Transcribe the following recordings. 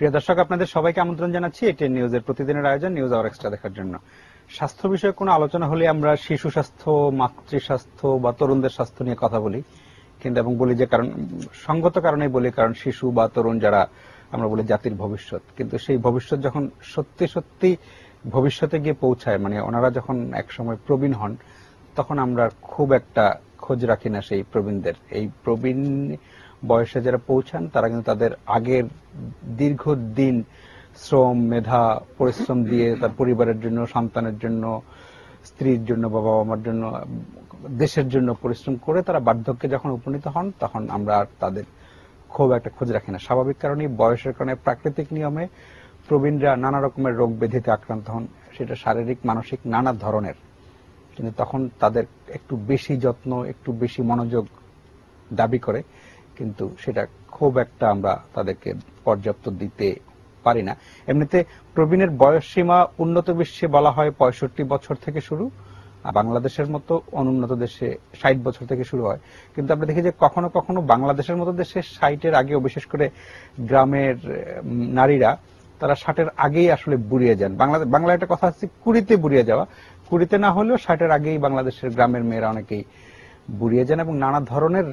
প্রিয় দর্শক, আপনাদের সবাইকে আমন্ত্রণ জানাচ্ছি এটিএন নিউজের প্রতিদিনের আয়োজন নিউজ আওয়ার এক্সট্রা দেখার জন্য। স্বাস্থ্য বিষয়ে কোনো আলোচনা হলে আমরা শিশু স্বাস্থ্য, মাতৃ স্বাস্থ্য বা তরুণদের স্বাস্থ্য নিয়ে কথা বলি, কিন্তু এবং বলি যে কারণ সঙ্গত কারণেই বলি, কারণ শিশু বা তরুণ যারা আমরা বলি জাতির ভবিষ্যৎ, কিন্তু সেই ভবিষ্যৎ যখন সত্যি সত্যি ভবিষ্যতে গিয়ে পৌঁছায়, মানে ওনারা যখন একসময় প্রবীণ হন, তখন আমরা খুব একটা খোঁজ রাখি না সেই প্রবীণদের। এই প্রবীণ বয়সে যারা পৌঁছান তারা কিন্তু তাদের আগের দীর্ঘদিন শ্রম, মেধা, পরিশ্রম দিয়ে তার পরিবারের জন্য, সন্তানের জন্য, স্ত্রীর জন্য, বাবা মার জন্য, দেশের জন্য পরিশ্রম করে তারা বার্ধক্যে যখন উপনীত হন, তখন আমরা আর তাদের খুব একটা খোঁজ রাখি না। স্বাভাবিক কারণে, বয়সের কারণে, প্রাকৃতিক নিয়মে প্রবীণরা নানা রকমের রোগ ব্যাধিতে আক্রান্ত হন, সেটা শারীরিক, মানসিক নানা ধরনের। কিন্তু তখন তাদের একটু বেশি যত্ন, একটু বেশি মনোযোগ দাবি করে, কিন্তু সেটা খুব একটা আমরা তাদেরকে পর্যাপ্ত দিতে পারি না। এমনিতে প্রবীণের বয়স সীমা উন্নত বিশ্বে বলা হয় 65 বছর থেকে শুরু, বাংলাদেশের মতো অনুন্নত দেশে 60 বছর থেকে শুরু হয়। কিন্তু আমরা দেখি যে কখনো কখনো বাংলাদেশের মতো দেশে 60-এর আগেও, বিশেষ করে গ্রামের নারীরা, তারা 60-এর আগেই আসলে বুড়িয়ে যান। বাংলায় একটা কথা আছে, কুড়িতে বুড়িয়ে যাওয়া। কুড়িতে না হলেও 60-এর আগেই বাংলাদেশের গ্রামের মেয়েরা অনেকেই বুড়িয়ে যান এবং নানা ধরনের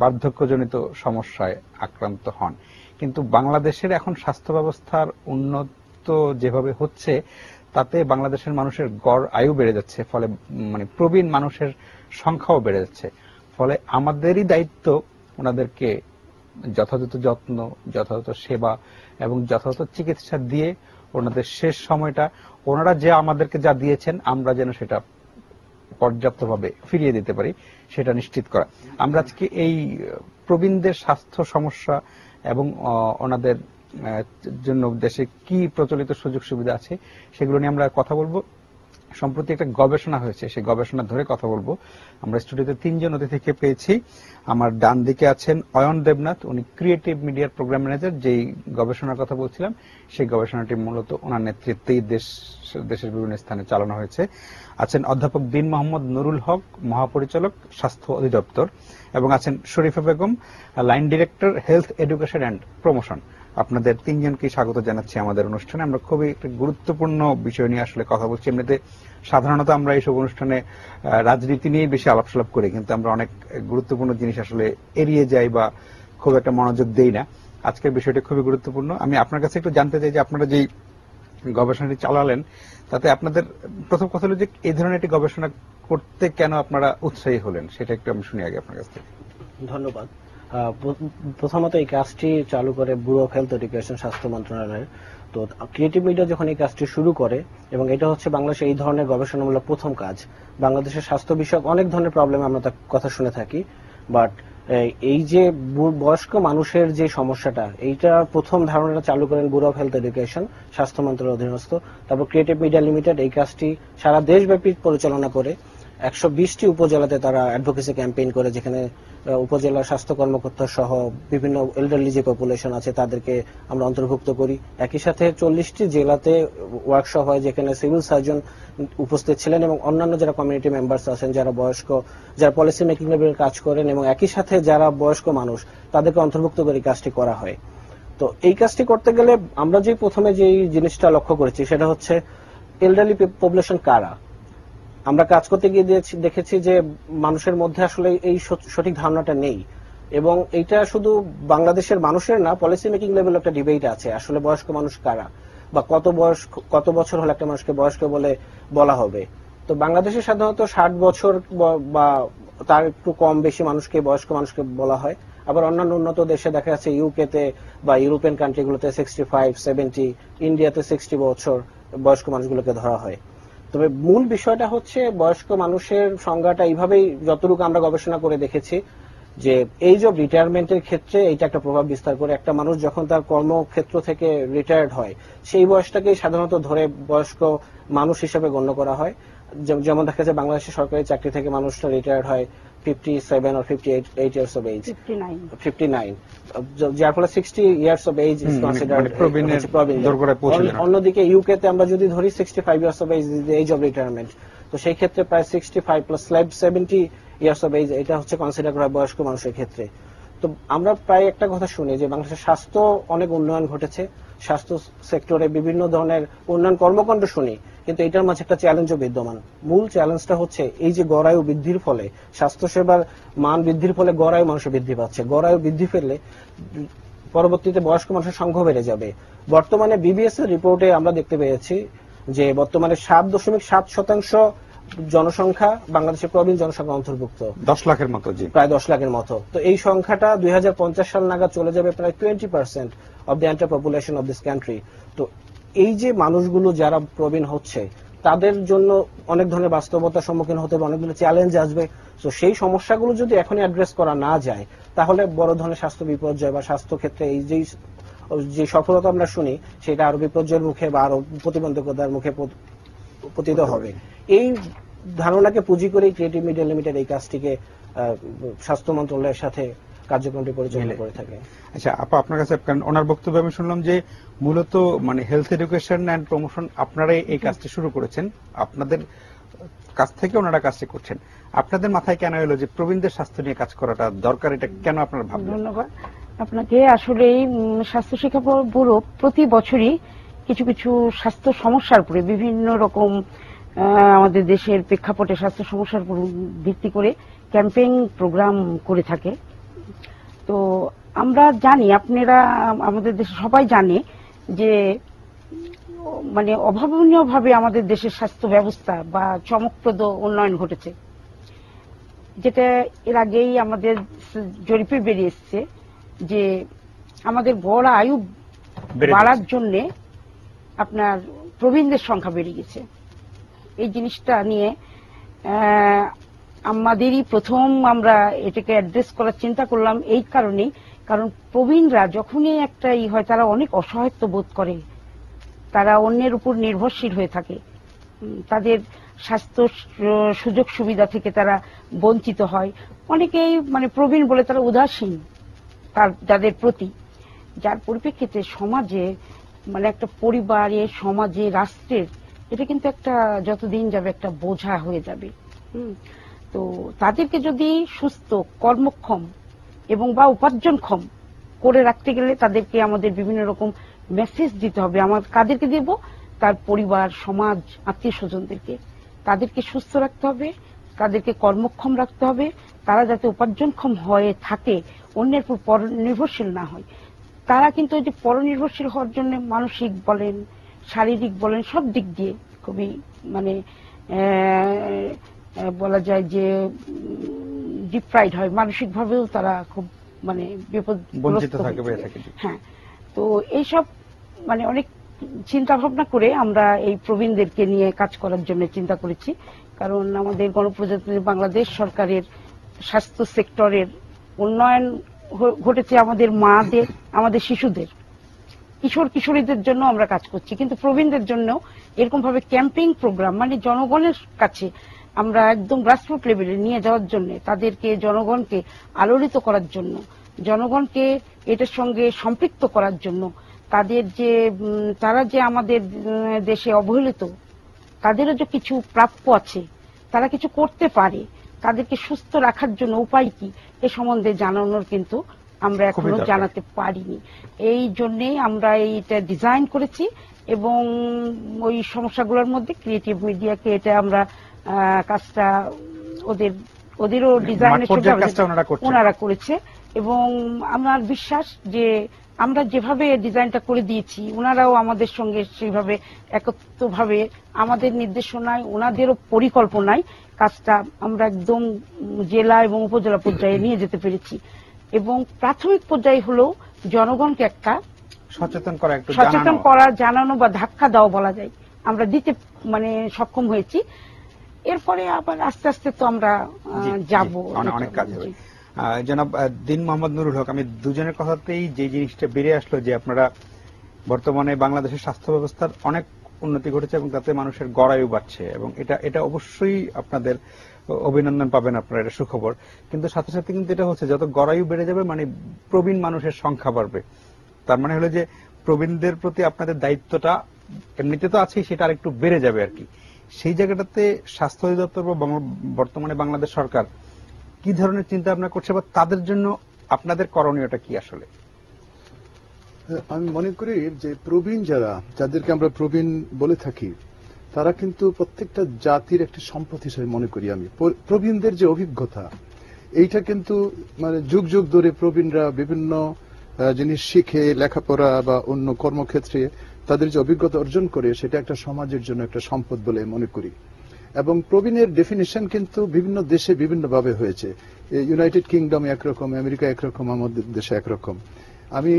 বার্ধক্যজনিত সমস্যায় আক্রান্ত হন। কিন্তু বাংলাদেশের এখন স্বাস্থ্য ব্যবস্থার উন্নত যেভাবে হচ্ছে, তাতে বাংলাদেশের মানুষের গড় আয়ু বেড়ে যাচ্ছে, ফলে মানে প্রবীণ মানুষের সংখ্যাও বেড়ে যাচ্ছে। ফলে আমাদেরই দায়িত্ব ওনাদেরকে যথাযথ যত্ন, যথাযথ সেবা এবং যথাযথ চিকিৎসা দিয়ে ওনাদের শেষ সময়টা ওনারা যে আমাদেরকে যা দিয়েছেন আমরা যেন সেটা পর্যাপ্তভাবে ফিরিয়ে দিতে পারি, সেটা নিশ্চিত করা। আমরা আজকে এই প্রবীণদের স্বাস্থ্য সমস্যা এবং ওনাদের জন্য দেশে কি প্রচলিত সুযোগ সুবিধা আছে সেগুলো নিয়ে আমরা কথা বলবো। সম্প্রতি একটা গবেষণা হয়েছে, সেই গবেষণা ধরে কথা বলবো। আমরা স্টুডিওতে 3 জন অতিথিকে পেয়েছি। আমার ডান দিকে আছেন অয়ন দেবনাথ, উনি ক্রিয়েটিভ মিডিয়ার প্রোগ্রাম ম্যানেজার। যেই গবেষণার কথা বলছিলাম, সেই গবেষণাটি মূলত ওনার নেতৃত্বেই দেশের বিভিন্ন স্থানে চালানো হয়েছে। আছেন অধ্যাপক বিন মোহাম্মদ নুরুল হক, মহাপরিচালক, স্বাস্থ্য অধিদপ্তর, এবং আছেন Sharifa Begum, line director, health education and promotion. আপনাদের 3 জনকে স্বাগত জানাচ্ছি আমাদের অনুষ্ঠানে। আমরা খুবই একটা গুরুত্বপূর্ণ বিষয় নিয়ে আসলে কথা বলছি। এমনিতে সাধারণত আমরা এইসব অনুষ্ঠানে রাজনীতি নিয়ে বেশি আলাপ করি, কিন্তু আমরা অনেক গুরুত্বপূর্ণ জিনিস আসলে এড়িয়ে যাই বা খুব একটা মনোযোগ দেই না। আজকের বিষয়টি খুবই গুরুত্বপূর্ণ। আমি আপনার কাছে একটু জানতে চাই যে আপনারা যেই গবেষণাটি চালালেন, তাতে আপনাদের প্রথম কথা হলো যে এই ধরনের একটি গবেষণা করতে কেন আপনারা উৎসাহী হলেন, সেটা একটু আমি শুনি আগে আপনার কাছ থেকে। ধন্যবাদ। প্রথমত এই কাজটি চালু করে ব্যুরো অফ হেলথ এডুকেশন, স্বাস্থ্য মন্ত্রণালয়ের। তো ক্রিয়েটিভ মিডিয়া যখন এই কাজটি শুরু করে, এবং এটা হচ্ছে বাংলাদেশে এই ধরনের গবেষণামূলক প্রথম কাজ। বাংলাদেশের স্বাস্থ্য বিষয়ক অনেক ধরনের প্রবলেম আমরা তার কথা শুনে থাকি, বাট এই যে বয়স্ক মানুষের যে সমস্যাটা, এইটা প্রথম ধারণাটা চালু করেন ব্যুরো অফ হেলথ এডুকেশন, স্বাস্থ্য মন্ত্রণালয়ের অধীনস্থ। তারপর ক্রিয়েটিভ মিডিয়া লিমিটেড এই কাজটি সারা দেশব্যাপী পরিচালনা করে। 120টি উপজেলাতে তারা অ্যাডভোকেসি ক্যাম্পেইন করে, যেখানে উপজেলার স্বাস্থ্য কর্মকর্তা সহ বিভিন্ন এল্ডারলি যে পপুলেশন আছে তাদেরকে আমরা অন্তর্ভুক্ত করি। একই সাথে 40টি জেলাতে ওয়ার্কশপ হয়, যেখানে সিভিল সার্জন উপস্থিত ছিলেন এবং অন্যান্য যারা কমিউনিটি মেম্বার্স আছেন, যারা বয়স্ক, যারা পলিসি মেকিং লেভেলের কাজ করেন, এবং একই সাথে যারা বয়স্ক মানুষ, তাদেরকে অন্তর্ভুক্ত করে কাজটি করা হয়। তো এই কাজটি করতে গেলে আমরা যে প্রথমে যে জিনিসটা লক্ষ্য করেছি সেটা হচ্ছে এল্ডারলি পপুলেশন কারা। আমরা কাজ করতে গিয়ে দেখেছি যে মানুষের মধ্যে আসলে এই সঠিক ধারণাটা নেই, এবং এইটা শুধু বাংলাদেশের মানুষের না, পলিসি মেকিং লেভেল একটা ডিবেট আছে আসলে বয়স্ক মানুষ কারা, বা কত বছর হলে একটা মানুষকে বয়স্ক বলে বলা হবে। তো বাংলাদেশে সাধারণত 60 বছর বা তার একটু কম বেশি মানুষকে বয়স্ক মানুষকে বলা হয়। আবার অন্যান্য উন্নত দেশে দেখা যাচ্ছে, ইউকেতে বা ইউরোপিয়ান কান্ট্রিগুলোতে 65, 70, ইন্ডিয়াতে 60 বছর বয়স্ক মানুষগুলোকে ধরা হয়। তবে মূল বিষয়টা হচ্ছে বয়স্ক মানুষের সংজ্ঞাটা এইভাবেই, যতটুকু আমরা গবেষণা করে দেখেছি, যে এজ অফ রিটায়ারমেন্টের ক্ষেত্রে এইটা একটা প্রভাব বিস্তার করে। একটা মানুষ যখন তার কর্মক্ষেত্র থেকে রিটায়ার্ড হয়, সেই বয়সটাকেই সাধারণত ধরে বয়স্ক মানুষ হিসেবে গণ্য করা হয়। যেমন দেখা যায় বাংলাদেশের সরকারি চাকরি থেকে মানুষটা রিটায়ার্ড হয় 57 or 58 years of age, 59, যার ফলে 60 years of age is considered প্রবীণ। অন্যদিকে ইউকে তে আমরা যদি ধরি 65 years of age is the age of retirement, তো সেই ক্ষেত্রে প্রায় 65 plus 70 years of age এটা হচ্ছে কনসিডার করা বয়স্ক মানুষের ক্ষেত্রে। তো আমরা প্রায় একটা কথা শুনি যে বাংলাদেশের স্বাস্থ্য অনেক উন্নয়ন ঘটেছে, স্বাস্থ্য সেক্টরে বিভিন্ন ধরনের উন্নয়ন কর্মকাণ্ড শুনি, কিন্তু এটার মাঝে একটা চ্যালেঞ্জও বিদ্যমান। মূল চ্যালেঞ্জটা হচ্ছে এই যে গড়ায়ু বৃদ্ধির ফলে, স্বাস্থ্যসেবার মান বৃদ্ধির ফলে গড়ায়ু মানুষের বৃদ্ধি পাচ্ছে। গড়ায়ু বৃদ্ধি পেলে পরবর্তীতে বয়স্ক মানুষের সংখ্যা বেড়ে যাবে। বর্তমানে বিবিএস এর রিপোর্টে আমরা দেখতে পেয়েছি যে বর্তমানে 7.7% জনসংখ্যা বাংলাদেশের প্রবীণ জনসংখ্যা অন্তর্ভুক্ত, 10 লাখের মতো। জি, প্রায় 10 লাখের মতো। তো এই সংখ্যাটা 2050 সাল নাগাদ চলে যাবে প্রায় 20% of the enter population of this country. তো এই যে মানুষগুলো যারা প্রবীণ হচ্ছে তাদের জন্য অনেক ধরনের বাস্তবতার সম্মুখীন হতে হবে, অনেকগুলো চ্যালেঞ্জ আসবে। তো সেই সমস্যাগুলো যদি এখনই অ্যাড্রেস করা না যায় তাহলে বড় ধরনের স্বাস্থ্য বিপর্যয় বা স্বাস্থ্য ক্ষেত্রে এই যে সফলতা আমরা শুনি সেটা আরো বিপর্যয়ের মুখে বা আরো প্রতিবন্ধকতার মুখে পতিত হবে। এই ধারণাকে পুঁজি করে ক্রিয়েটিভ মিডিয়া লিমিটেড এই কাজটিকে স্বাস্থ্য মন্ত্রণালয়ের সাথে কার্যক্রমটি পরিচালনা করে থাকে। আচ্ছা আপা, আপনার কাছে ওনার বক্তব্য আমি শুনলাম যে মূলত মানে হেলথ এডুকেশন এন্ড প্রমোশন আপনারাই এই কাজটি শুরু করেছেন, আপনাদের কাছ থেকে ওনারা কাজটি করছেন। আপনাদের মাথায় কেন এলো যে প্রবীণদের স্বাস্থ্য নিয়ে কাজ করাটা দরকার, এটা কেন আপনারা ভাবলেন? ধন্যবাদ আপনাকে। আসলে স্বাস্থ্য শিক্ষা ব্যুরো প্রতি বছরই কিছু কিছু স্বাস্থ্য সমস্যার উপরে বিভিন্ন রকম আমাদের দেশের প্রেক্ষাপটে স্বাস্থ্য সমস্যার উপর ভিত্তি করে ক্যাম্পেইন প্রোগ্রাম করে থাকে। তো আমরা জানি, আপনারা আমাদের দেশে সবাই জানে যে মানে অভাবনীয়ভাবে আমাদের দেশের স্বাস্থ্য ব্যবস্থা বা চমকপ্রদ উন্নয়ন ঘটেছে, যেটা এর আগেই আমাদের জরিপে বেরিয়ে এসছে যে আমাদের গড় আয়ু বাড়ার জন্য আপনার প্রবীণদের সংখ্যা বেড়ে গেছে। এই জিনিসটা নিয়ে আমাদেরই প্রথম আমরা এটাকে অ্যাড্রেস করার চিন্তা করলাম এই কারণেই, কারণ প্রবীণরা যখনই একটা হয় তারা অনেক অসহায়ত্ব বোধ করে, তারা অন্যের উপর নির্ভরশীল হয়ে থাকে, তাদের স্বাস্থ্য সুযোগ সুবিধা থেকে তারা বঞ্চিত হয়। অনেকেই মানে প্রবীণ বলে তারা উদাসীন যাদের প্রতি, যার পরিপ্রেক্ষিতে সমাজে মানে একটা পরিবারে, সমাজে, রাষ্ট্রের এটা কিন্তু একটা যতদিন যাবে একটা বোঝা হয়ে যাবে। তো তাদেরকে যদি সুস্থ, কর্মক্ষম এবং বা উপার্জনক্ষম করে রাখতে গেলে তাদেরকে আমাদের বিভিন্ন রকম মেসেজ দিতে হবে। আমার কাদেরকে দেব? তার পরিবার, সমাজ, আত্মীয় স্বজনদেরকে। তাদেরকে সুস্থ রাখতে হবে, তাদেরকে কর্মক্ষম রাখতে হবে, তারা যাতে উপার্জনক্ষম হয়ে থাকে, অন্যের উপর পরনির্ভরশীল না হয়। তারা কিন্তু ওই যে পরনির্ভরশীল হওয়ার জন্য মানসিক বলেন, শারীরিক বলেন, সব দিক দিয়ে খুবই মানে বলা যায় যে ডিপ্রাইড হয়, মানসিক ভাবেও তারা খুব মানে বিপদগ্রস্ত থাকে। হ্যাঁ, তো এইসব মানে অনেক চিন্তা ভাবনা করে আমরা এই প্রবীণদেরকে নিয়ে কাজ করার জন্য চিন্তা করেছি। কারণ আমাদের গণপ্রজাতন্ত্রী বাংলাদেশ সরকারের স্বাস্থ্য সেক্টরের উন্নয়ন ঘটেছে আমাদের মাদের, আমাদের শিশুদের, কিশোর কিশোরীদের জন্য আমরা কাজ করছি, কিন্তু প্রবীণদের জন্য এরকম ভাবে ক্যাম্পেইন প্রোগ্রাম মানে জনগণের কাছে আমরা একদম গ্রাসরুট লেভেলে নিয়ে যাওয়ার জন্য, তাদেরকে জনগণকে আলোড়িত করার জন্য, জনগণকে এটার সঙ্গে সম্পৃক্ত করার জন্য, তাদের যে তারা যে আমাদের দেশে অবহেলিত, তাদেরও যে কিছু প্রাপ্য আছে, তারা কিছু করতে পারে, তাদেরকে সুস্থ রাখার জন্য উপায় কি এ সম্বন্ধে জানানোর কিন্তু আমরা এখনো জানাতে পারিনি। এই জন্যেই আমরা এইটা ডিজাইন করেছি এবং ওই সমস্যাগুলোর মধ্যে ক্রিয়েটিভ মিডিয়াকে এটা আমরা কাজটা ওদেরও ডিজাইনের ওনারা করেছে এবং আমার বিশ্বাস যে আমরা যেভাবে ডিজাইনটা করে দিয়েছি ওনারাও আমাদের সঙ্গে সেইভাবে একত্রভাবে আমাদের নির্দেশনায়, ওনাদেরও পরিকল্পনায় কাজটা আমরা একদম জেলা এবং উপজেলা পর্যায়ে নিয়ে যেতে পেরেছি। এবং প্রাথমিক পর্যায়ে হলেও জনগণকে একটা সচেতন করা, জানানো বা ধাক্কা দেওয়া বলা যায়, আমরা দিতে মানে সক্ষম হয়েছি। এরপরে আবার আস্তে আস্তে তো আমরা যাব, অনেক কাজ হবে। জনাব দিন মোহাম্মদ নুরুল হক, আমি দুজনের কথাতেই যে জিনিসটা বেরিয়ে আসলো যে আপনারা বর্তমানে বাংলাদেশের স্বাস্থ্য ব্যবস্থার অনেক উন্নতি ঘটেছে এবং তাতে মানুষের গড়ায়ু বাড়ছে এবং এটা অবশ্যই আপনাদের অভিনন্দন পাবেন আপনারা, এটা সুখবর। কিন্তু সাথে সাথে কিন্তু এটা হচ্ছে যত গড়ায়ু বেড়ে যাবে মানে প্রবীণ মানুষের সংখ্যা বাড়বে। তার মানে হলো যে প্রবীণদের প্রতি আপনাদের দায়িত্বটা এমনিতে তো আছেই, সেটা আর একটু বেড়ে যাবে আর কি। সেই জায়গাটাতে স্বাস্থ্য অধিদপ্তর বা বর্তমানে বাংলাদেশ সরকার কি ধরনের চিন্তা ভাবনা করছে বা তাদের জন্য আপনাদের করণীয়টা কি আসলে? আমি মনে করি যে প্রবীণ যাদেরকে আমরা প্রবীণ বলে থাকি, তারা কিন্তু প্রত্যেকটা জাতির একটি সম্পদ হিসেবে মনে করি আমি। প্রবীণদের যে অভিজ্ঞতা, এইটা কিন্তু মানে যুগ যুগ ধরে প্রবীণরা বিভিন্ন জিনিস শিখে, লেখাপড়া বা অন্য কর্মক্ষেত্রে তাদের যে অভিজ্ঞতা অর্জন করে, সেটা একটা সমাজের জন্য একটা সম্পদ বলে মনে করি। এবং প্রবীণের ডেফিনিশন কিন্তু বিভিন্ন দেশে বিভিন্নভাবে হয়েছে। ইউনাইটেড কিংডমে একরকম, আমেরিকা একরকম, আমাদের দেশে একরকম। আমি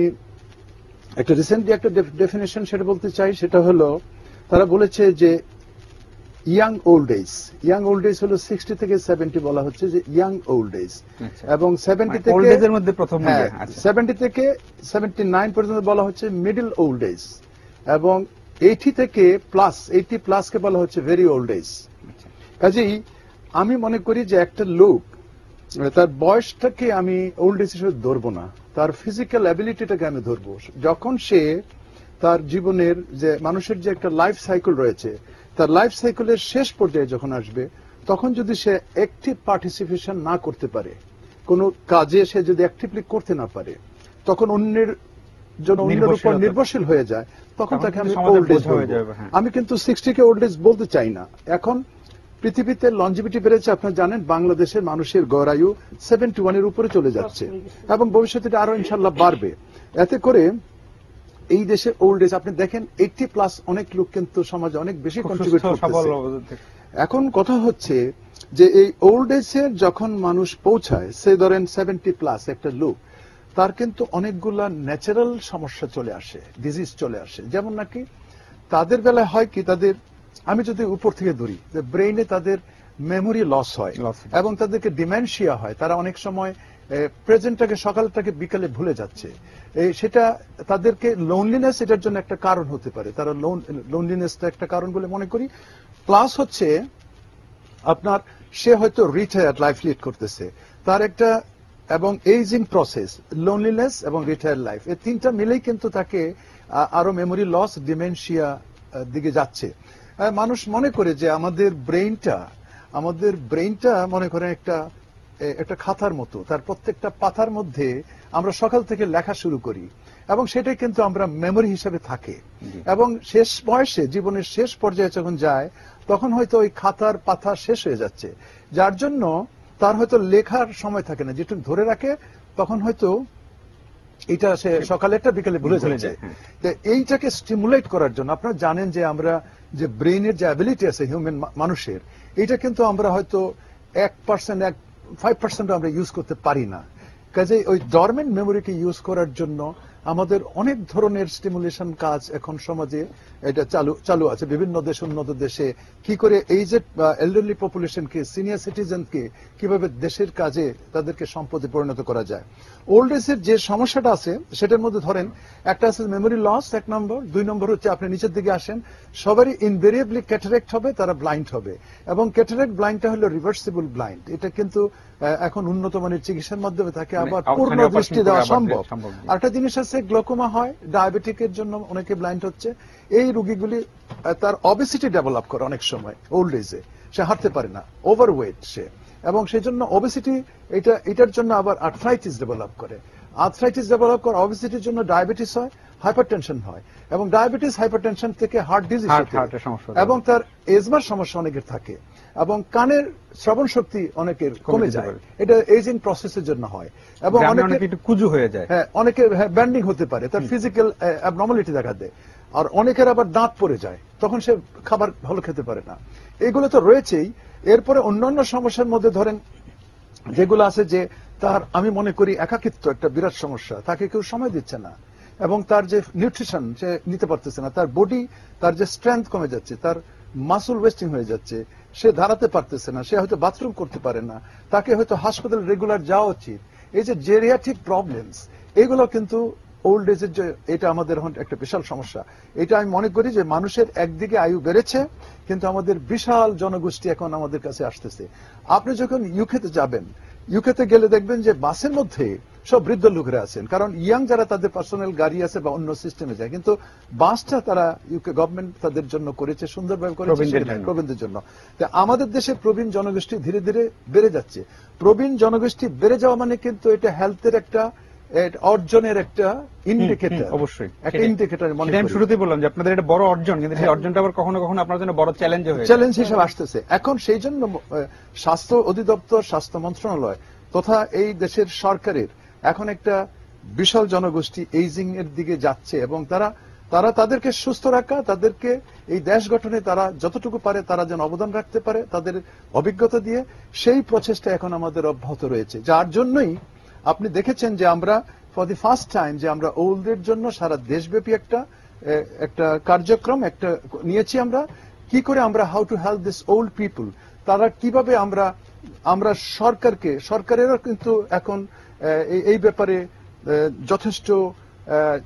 একটা রিসেন্টলি একটা ডেফিনেশন সেটা বলতে চাই, সেটা হলো তারা বলেছে যে young old age. Young old age হলো 60 থেকে 70 বলা হচ্ছে যে ইয়াং ওল্ড এজ, এবং 70 থেকে ওল্ড এজের মধ্যে প্রথম 70 থেকে 79 পর্যন্ত বলা হচ্ছে মিডল ওল্ড এজ, এবং 80 প্লাস কে বলা হচ্ছে ভেরি ওল্ড এজ। কাজেই আমি মনে করি যে একটা লোক তার বয়সটাকে আমি ওল্ড এজ হিসেবে ধরবো না, তার ফিজিক্যাল অ্যাবিলিটিটাকে আমি ধরবো। যখন সে তার জীবনের যে মানুষের যে একটা লাইফ সাইকেল রয়েছে, তার লাইফ সাইকেলের শেষ পর্যায়ে যখন আসবে, তখন যদি সে অ্যাক্টিভ পার্টিসিপেশন না করতে পারে, কোনো কাজে সে যদি অ্যাক্টিভলি করতে না পারে, তখন অন্যের জন্য অন্যের উপর নির্ভরশীল হয়ে যায়, তখন তাকে আমি ওল্ড এজ বলবো। আমি কিন্তু 60 কে ওল্ড এজ বলতে চাই না। এখন পৃথিবীতে লঞ্জিভিটি বেড়েছে, আপনারা জানেন বাংলাদেশের মানুষের গড় আয়ু 71 এর উপরে চলে যাচ্ছে, এবং ভবিষ্যতে আরো ইনশাল্লাহ বাড়বে। এতে করে এই দেশে ওল্ড এজ আপনি দেখেন 80 প্লাস অনেক লোক কিন্তু সমাজে অনেক বেশি কন্ট্রিবিউট করতেছে। এখন কথা হচ্ছে যে এই ওল্ড এজে যখন মানুষ পৌঁছায়, সে ধরেন 70 প্লাস একটা লোক, তার কিন্তু অনেকগুলা ন্যাচারাল সমস্যা চলে আসে, ডিজিজ চলে আসে। যেমন নাকি তাদের বেলায় হয় কি, তাদের আমি যদি উপর থেকে ধরি, যে ব্রেইনে তাদের মেমোরি লস হয় এবং তাদেরকে ডিমেনশিয়া হয়। তারা অনেক সময় প্রেজেন্টটাকে সকালটাকে বিকালে ভুলে যাচ্ছে। সেটা তাদেরকে লোনলিনেস এটার জন্য একটা কারণ হতে পারে। তারা লোনলিনেসটা একটা কারণ বলে মনে করি। প্লাস হচ্ছে আপনার সে হয়তো রিটায়ার্ড লাইফ লিড করতেছে, তার একটা এবং এইজিং প্রসেস, লোনলিনেস এবং রিটায়ার্ড লাইফ, এই তিনটা মিলেই কিন্তু তাকে আরো মেমোরি লস, ডিমেনশিয়া দিকে যাচ্ছে। মানুষ মনে করে যে আমাদের ব্রেইনটা মনে করেন একটা খাতার মতো, তার প্রত্যেকটা পাতার মধ্যে আমরা সকাল থেকে লেখা শুরু করি, এবং সেটাই কিন্তু আমরা মেমোরি হিসেবে থাকে। এবং শেষ বয়সে, জীবনের শেষ পর্যায়ে যখন যায়, তখন হয়তো ওই খাতার পাতা শেষ হয়ে যাচ্ছে, যার জন্য তার হয়তো লেখার সময় থাকে না। যেটুকু ধরে রাখে তখন হয়তো এটা সে সকালে একটা বিকালে ভুলে যাচ্ছে। এইটাকে স্টিমুলেট করার জন্য আপনারা জানেন যে আমরা যে ব্রেইনের যে অ্যাবিলিটি আছে হিউম্যান মানুষের, এটা কিন্তু আমরা হয়তো 1%, 5% আমরা ইউজ করতে পারি না। কাজে ওই ডরমেন্ট মেমোরিকে ইউজ করার জন্য আমাদের অনেক ধরনের স্টিমুলেশন কাজ এখন সমাজে এটা চালু আছে। বিভিন্ন দেশে, উন্নত দেশে কি করে এই যে এল্ডারলি পপুলেশনকে, সিনিয়র সিটিজেনকে কিভাবে দেশের কাজে তাদেরকে সম্পদে পরিণত করা যায়। ওল্ড এজের যে সমস্যাটা আছে সেটার মধ্যে ধরেন একটা আছে মেমোরি লস, 1 নম্বর। 2 নম্বর হচ্ছে আপনি নিচের দিকে আসেন, সবারই ইনভেরিয়েবলি ক্যাটারেক্ট হবে, তারা ব্লাইন্ড হবে, এবং ক্যাটারেক্ট ব্লাইন্ডটা হলো রিভার্সিবল ব্লাইন্ড। এটা কিন্তু এখন উন্নত মানের চিকিৎসার মাধ্যমে তাকে আবার পূর্ণ দৃষ্টি দেওয়া সম্ভব। আরেকটা জিনিস আছে, গ্লোকোমা হয়, ডায়াবেটিকের জন্য অনেকে ব্লাইন্ড হচ্ছে। এই রোগীগুলি তার অবেসিটি ডেভেলপ করে অনেক সময় ওল্ড এজে, সে হাঁটতে পারে না, ওভারওয়েট সে, এবং সেই জন্য ওবেসিটি এটার জন্য আবার আর্থ্রাইটিস ডেভেলপ করে। আর্থ্রাইটিস ডেভেলপ করে অবেসিটির জন্য ডায়াবেটিস হয়, হাইপারটেনশন হয়, এবং ডায়াবেটিস হাইপারটেনশন থেকে হার্ট ডিজিজ, এবং তার এজমার সমস্যা অনেকের থাকে, এবং কানের শ্রবণ শক্তি অনেকের কমে যায়। এটা এজিং প্রসেসের জন্য হয়, এবং অনেকে কুজু হয়ে যায়, হ্যাঁ, অনেকের ব্যান্ডিং হতে পারে, তার ফিজিক্যাল অ্যাবনর্মালিটি দেখা দেয়। আর অনেকের আবার দাঁত পড়ে যায়, তখন সে খাবার ভালো খেতে পারে না। এগুলো তো রয়েছেই। এরপরে অন্যান্য সমস্যার মধ্যে ধরেন যেগুলো আছে, যে তার আমি মনে করি একাকিত্ব একটা বিরাট সমস্যা, তাকে কেউ সময় দিচ্ছে না, এবং তার যে নিউট্রিশন সে নিতে পারতেছে না, তার বডি, তার যে স্ট্রেংথ কমে যাচ্ছে, তার মাসল ওয়েস্টিং হয়ে যাচ্ছে, সে দাঁড়াতে পারতেছে না, সে হয়তো বাথরুম করতে পারে না, তাকে হয়তো হাসপাতাল রেগুলার যাওয়া উচিত। এই যে জেরিয়াট্রিক প্রবলেমস, এগুলো কিন্তু ওল্ড এজের যে এটা আমাদের এখন একটা বিশাল সমস্যা। এটা আমি মনে করি যে মানুষের একদিকে আয়ু বেড়েছে, কিন্তু আমাদের বিশাল জনগোষ্ঠী এখন আমাদের কাছে আসতেছে। আপনি যখন ইউকেতে যাবেন, ইউকেতে গেলে দেখবেন যে বাসের মধ্যে সব বৃদ্ধ লোকেরা আছেন, কারণ ইয়াং যারা তাদের পার্সোনাল গাড়ি আছে বা অন্য সিস্টেমে যায়, কিন্তু বাসটা তারা ইউকে গভর্নমেন্ট তাদের জন্য করেছে, সুন্দরভাবে করেছে প্রবীণদের জন্য। আমাদের দেশে প্রবীণ জনগোষ্ঠী ধীরে ধীরে বেড়ে যাচ্ছে। প্রবীণ জনগোষ্ঠী বেড়ে যাওয়া মানে কিন্তু এটা হেলথের একটা অর্জনের একটা ইন্ডিকেটর, অবশ্যই একটা ইন্ডিকেটর। আমি শুরুতেই বললাম যে আপনাদের এটা বড় অর্জন, কিন্তু সেই অর্জনটা আবার কখনো কখনো আপনার জন্য বড় চ্যালেঞ্জ হিসেবে আসতেছে। এখন সেই জন্য স্বাস্থ্য অধিদপ্তর, স্বাস্থ্য মন্ত্রণালয় তথা এই দেশের সরকারের এখন একটা বিশাল জনগোষ্ঠী এইজিং এর দিকে যাচ্ছে, এবং তারা তাদেরকে সুস্থ রাখা, তাদেরকে এই দেশ গঠনে তারা যতটুকু পারে তারা যেন অবদান রাখতে পারে তাদের অভিজ্ঞতা দিয়ে, সেই প্রচেষ্টা এখন আমাদের অব্যাহত রয়েছে। যার জন্যই আপনি দেখেছেন যে আমরা ফর দি ফার্স্ট টাইম যে আমরা ওল্ডদের জন্য সারা দেশব্যাপী একটা কার্যক্রম একটা নিয়েছি। আমরা কি করে আমরা how to help this old people, তারা কিভাবে আমরা সরকারেরও কিন্তু এখন এই ব্যাপারে যথেষ্ট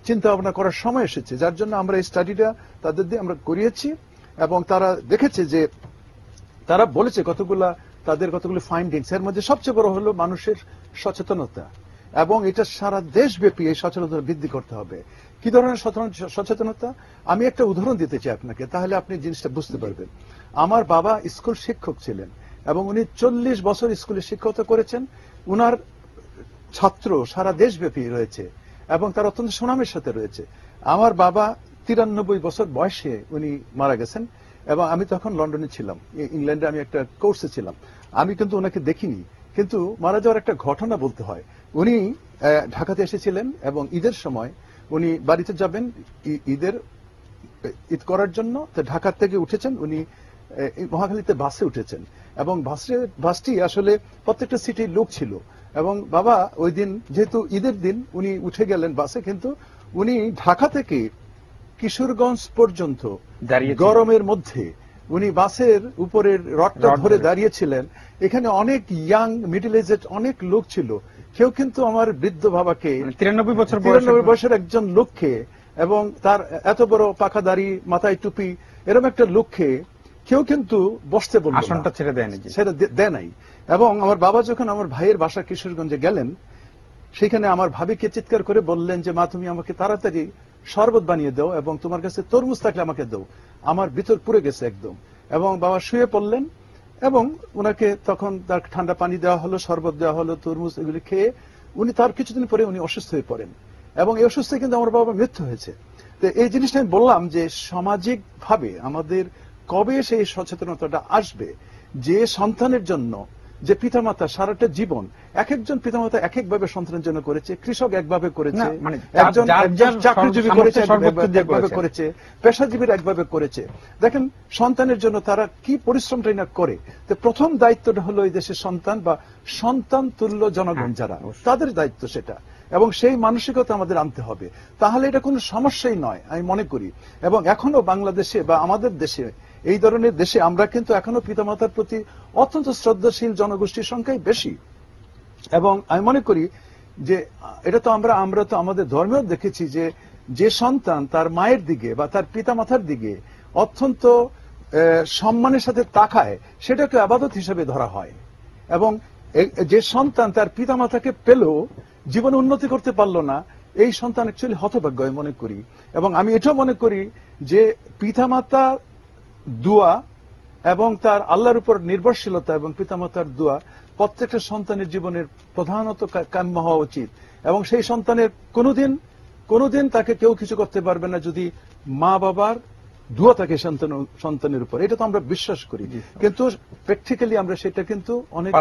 চিন্তা ভাবনা করার সময় এসেছে, যার জন্য আমরা এই স্টাডিটা তাদের দিয়ে আমরা করিয়েছি, এবং তারা দেখেছে যে তারা বলেছে তাদের কতগুলো ফাইন্ডিংস, এর মধ্যে সবচেয়ে বড় হলো মানুষের সচেতনতা, এবং এটা সারা দেশব্যাপী এই সচেতনতা বৃদ্ধি করতে হবে। কি ধরনের সচেতনতা? আমি একটা উদাহরণ দিতে চাই আপনাকে, তাহলে আপনি জিনিসটা বুঝতে পারবেন। আমার বাবা স্কুল শিক্ষক ছিলেন এবং উনি 40 বছর স্কুলে শিক্ষকতা করেছেন। উনার ছাত্র সারা দেশব্যাপী রয়েছে এবং তার অত্যন্ত সুনামের সাথে রয়েছে। আমার বাবা 93 বছর বয়সে উনি মারা গেছেন, এবং আমি তখন লন্ডনে ছিলাম, ইংল্যান্ডে আমি একটা কোর্সে ছিলাম। আমি কিন্তু ওনাকে দেখিনি, কিন্তু মারা যাওয়ার একটা ঘটনা বলতে হয়। উনি ঢাকাতে এসেছিলেন এবং ঈদের সময় উনি বাড়িতে যাবেন ঈদ করার জন্য, তো ঢাকা থেকে উঠেছেন উনি মহাখালীতে বাসে উঠেছেন, এবং বাসটি আসলে প্রত্যেকটা সিটে লোক ছিল, এবং বাবা ওই দিন যেহেতু ঈদের দিন উনি উঠে গেলেন বাসে, কিন্তু উনি ঢাকা থেকে কিশোরগঞ্জ পর্যন্ত গরমের মধ্যে উনি বাসের উপরের রডটা ধরে দাঁড়িয়েছিলেন। এখানে অনেক ইয়াং মিডল এজেড অনেক লোক ছিল, কেউ কিন্তু আমার বৃদ্ধ বাবাকে 93 বছর একজন লোককে, এবং তার এত বড় পাকা দাড়ি, মাথায় টুপি, এরকম একটা লোককে কেউ কিন্তু বসতে বলল, আসনটা ছেড়ে দেয় নাই। এবং আমার বাবা যখন আমার ভাইয়ের বাসা কিশোরগঞ্জে গেলেন, সেখানে আমার ভাবিকে চিৎকার করে বললেন যে, মা তুমি আমাকে তাড়াতাড়ি শরবত বানিয়ে দাও, এবং তোমার কাছে তরমুজ থাকলে আমাকে দাও, আমার ভিতর পুড়ে গেছে একদম। এবং বাবা শুয়ে পড়লেন, এবং ওনাকে তখন তার ঠান্ডা পানি দেওয়া হলো, শরবত দেওয়া হলো, তরমুজ, এগুলি খেয়ে উনি তার কিছুদিন পরে উনি অসুস্থ হয়ে পড়েন, এবং এই অসুস্থ কিন্তু আমার বাবা মৃত্যু হয়েছে। তো এই জিনিসটা আমি বললাম যে সামাজিক ভাবে আমাদের কবে সেই সচেতনতাটা আসবে, যে সন্তানের জন্য যে পিতামাতা সারাটা জীবন, এক একজন পিতামাতা এক একভাবে সন্তানের জন্য করেছে, কৃষক একভাবে করেছে, একজন চাকরিজীবী একভাবে করেছে, পেশাজীবীর একভাবে করেছে। দেখেন সন্তানের জন্য তারা কি পরিশ্রমটা না করে। তো প্রথম দায়িত্বটা হলো এই দেশের সন্তান বা সন্তান তুল্য জনগণ যারা, তাদের দায়িত্ব সেটা, এবং সেই মানসিকতা আমাদের আনতে হবে, তাহলে এটা কোনো সমস্যাই নয় আমি মনে করি। এবং এখনো বাংলাদেশে বা আমাদের দেশে, এই ধরনের দেশে আমরা কিন্তু এখনো পিতামাতার প্রতি অত্যন্ত শ্রদ্ধাশীল জনগোষ্ঠীর সংখ্যাই বেশি। এবং আমি মনে করি যে এটা তো আমরা তো আমাদের ধর্মেও দেখেছি যে সন্তান তার মায়ের দিকে বা তার পিতামাতার দিকে অত্যন্ত সম্মানের সাথে তাকায়, সেটাকে আবাদত হিসেবে ধরা হয়। এবং যে সন্তান তার পিতামাতাকে পেলেও জীবনে উন্নতি করতে পারলো না, এই সন্তান অ্যাকচুয়ালি হতভাগ্য আমি মনে করি। এবং আমি এটাও মনে করি যে পিতামাতা দোয়া এবং তার আল্লাহর উপর নির্ভরশীলতা এবং পিতামাতার দোয়া প্রত্যেকটা সন্তানের জীবনের প্রধানত কাম্য হওয়া উচিত। এবং সেই সন্তানের কোনোদিন তাকে কেউ কিছু করতে পারবে না যদি মা বাবার দোয়া থাকে সন্তানের উপর, এটা তো আমরা বিশ্বাস করি। কিন্তু প্র্যাকটিক্যালি আমরা সেটা কিন্তু অনেক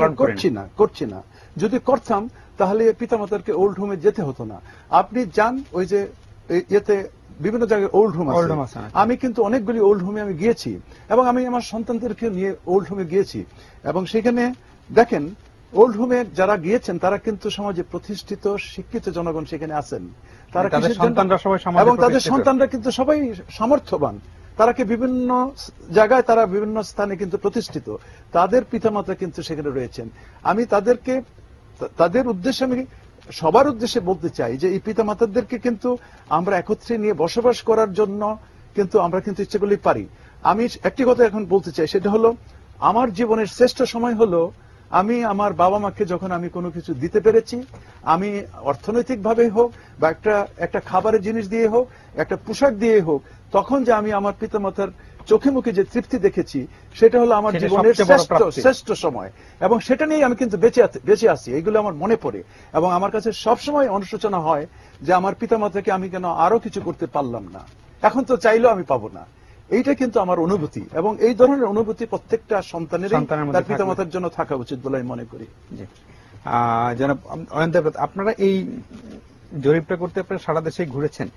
করছি না। যদি করতাম তাহলে পিতামাতারকে ওল্ড হোমে যেতে হতো না। আপনি যান ওই যে এতে বিভিন্ন জায়গায় ওল্ড হোম আছে, আমি কিন্তু অনেকগুলি ওল্ড হোমে আমি গিয়েছি, এবং আমি আমার সন্তানদেরকে নিয়ে ওল্ড হোমে গিয়েছি, এবং সেখানে দেখেন ওল্ড হোমে যারা গিয়েছেন তারা কিন্তু সমাজে প্রতিষ্ঠিত শিক্ষিত জনগণ সেখানে আছেন, তারা এবং তাদের সন্তানরা কিন্তু সবাই সামর্থ্যবান, তারা কি বিভিন্ন জায়গায় তারা বিভিন্ন স্থানে কিন্তু প্রতিষ্ঠিত, তাদের পিতামাতা কিন্তু সেখানে রয়েছেন। আমি তাদের উদ্দেশ্যে আমি সবার উদ্দেশ্যে বলতে চাই যে এই পিতামাতাদেরকে কিন্তু আমরা একত্রে নিয়ে বসবাস করার জন্য কিন্তু আমরা কিন্তু ইচ্ছে করলেই পারি। আমি একটি কথা এখন বলতে চাই, সেটা হলো আমার জীবনের শ্রেষ্ঠ সময় হলো আমি আমার বাবা মাকে যখন আমি কোনো কিছু দিতে পেরেছি, আমি অর্থনৈতিক ভাবে হোক বা একটা খাবারের জিনিস দিয়ে হোক, একটা পোশাক দিয়ে হোক, তখন যে আমি আমার পিতামাতার চোখে মুখে যে তৃপ্তি দেখেছি, সেটা হলো আমার জীবনের শ্রেষ্ঠ সময়। এবং সেটা নিয়ে আমি কিন্তু বেঁচে আছি, এইগুলো আমার মনে পড়ে। এবং আমার কাছে সবসময় অনুশোচনা হয় যে আমার পিতামাতাকে আমি কেন আরো কিছু করতে পারলাম না, এখন তো চাইলেও আমি পাবো না। এইটা কিন্তু আমার অনুভূতি, এবং এই ধরনের অনুভূতি প্রত্যেকটা সন্তানের তার পিতামাতার জন্য থাকা উচিত বলে আমি মনে করি। জনাব অয়ন দেবনাথ, আপনারা এই জরিপটা করতে আপনারা সারা দেশে ঘুরেছেন,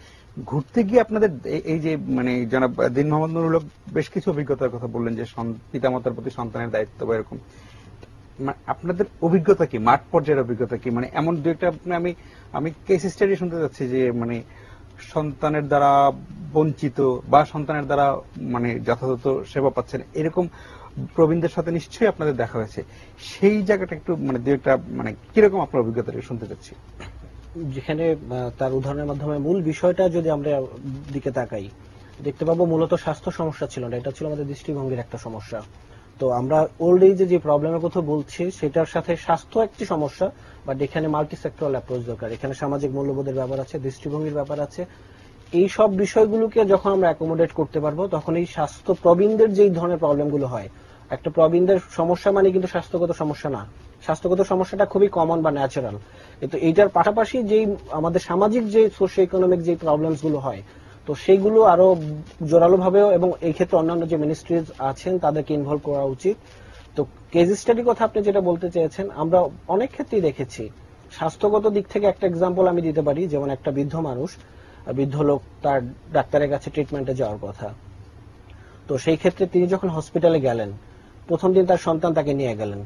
ঘুরতে গিয়ে আপনাদের এই যে মানে জনাব দিন মোহাম্মদ নুরুল হক বেশ কিছু অভিজ্ঞতার কথা বললেন যে পিতামাতার প্রতি সন্তানের দায়িত্ব বা এরকম, আপনাদের অভিজ্ঞতা কি, মাঠ পর্যায়ের অভিজ্ঞতা কি? মানে এমন দু একটা আমি কেস স্টাডি শুনতে যাচ্ছি যে মানে সন্তানের দ্বারা বঞ্চিত বা সন্তানের দ্বারা মানে যথাযথ সেবা পাচ্ছেন এরকম প্রবীণদের সাথে নিশ্চয়ই আপনাদের দেখা হয়েছে। সেই জায়গাটা একটু মানে দু একটা মানে কিরকম আপনার অভিজ্ঞতাটা শুনতে চাচ্ছি। যেখানে তার উদাহরণের মাধ্যমে মূল বিষয়টা যদি আমরা দিকে তাকাই, দেখতে পাবো মূলত স্বাস্থ্য সমস্যা ছিল না, এটা ছিল আমাদের দৃষ্টিভঙ্গির একটা সমস্যা। তো আমরা ওল্ড এজে যে প্রবলেমের কথা বলছি সেটার সাথে স্বাস্থ্য একটি সমস্যা, বাট এখানে মাল্টি সেক্টরাল অ্যাপ্রোচ দরকার। এখানে সামাজিক মূল্যবোধের ব্যাপার আছে, দৃষ্টিভঙ্গির ব্যাপার আছে। এই সব বিষয়গুলোকে যখন আমরা অ্যাকোমোডেট করতে পারবো, তখন এই স্বাস্থ্য প্রবীণদের যে ধরনের প্রবলেমগুলো হয়, একটা প্রবীণদের সমস্যা মানে কিন্তু স্বাস্থ্যগত সমস্যা না, স্বাস্থ্যগত সমস্যাটা খুবই কমন বা ন্যাচারাল। কিন্তু এইটার পাশাপাশি যেই আমাদের সামাজিক যে সোশিও ইকোনমিক যে প্রবলেমস গুলো হয়, তো সেইগুলো আরো জোরালো ভাবে এবং এই ক্ষেত্রে অন্যান্য যে মিনিস্ট্রিজ আছেন তাদেরকে ইনভলভ করা উচিত। তো কেস স্টাডির কথা আপনি যেটা বলতে চেয়েছেন, আমরা অনেক ক্ষেত্রেই দেখেছি স্বাস্থ্যগত দিক থেকে একটা এক্সাম্পল আমি দিতে পারি। যেমন একটা বৃদ্ধ লোক তার ডাক্তারের কাছে ট্রিটমেন্টে যাওয়ার কথা, তো সেই ক্ষেত্রে তিনি যখন হসপিটালে গেলেন, প্রথম দিন তার সন্তান তাকে নিয়ে গেলেন।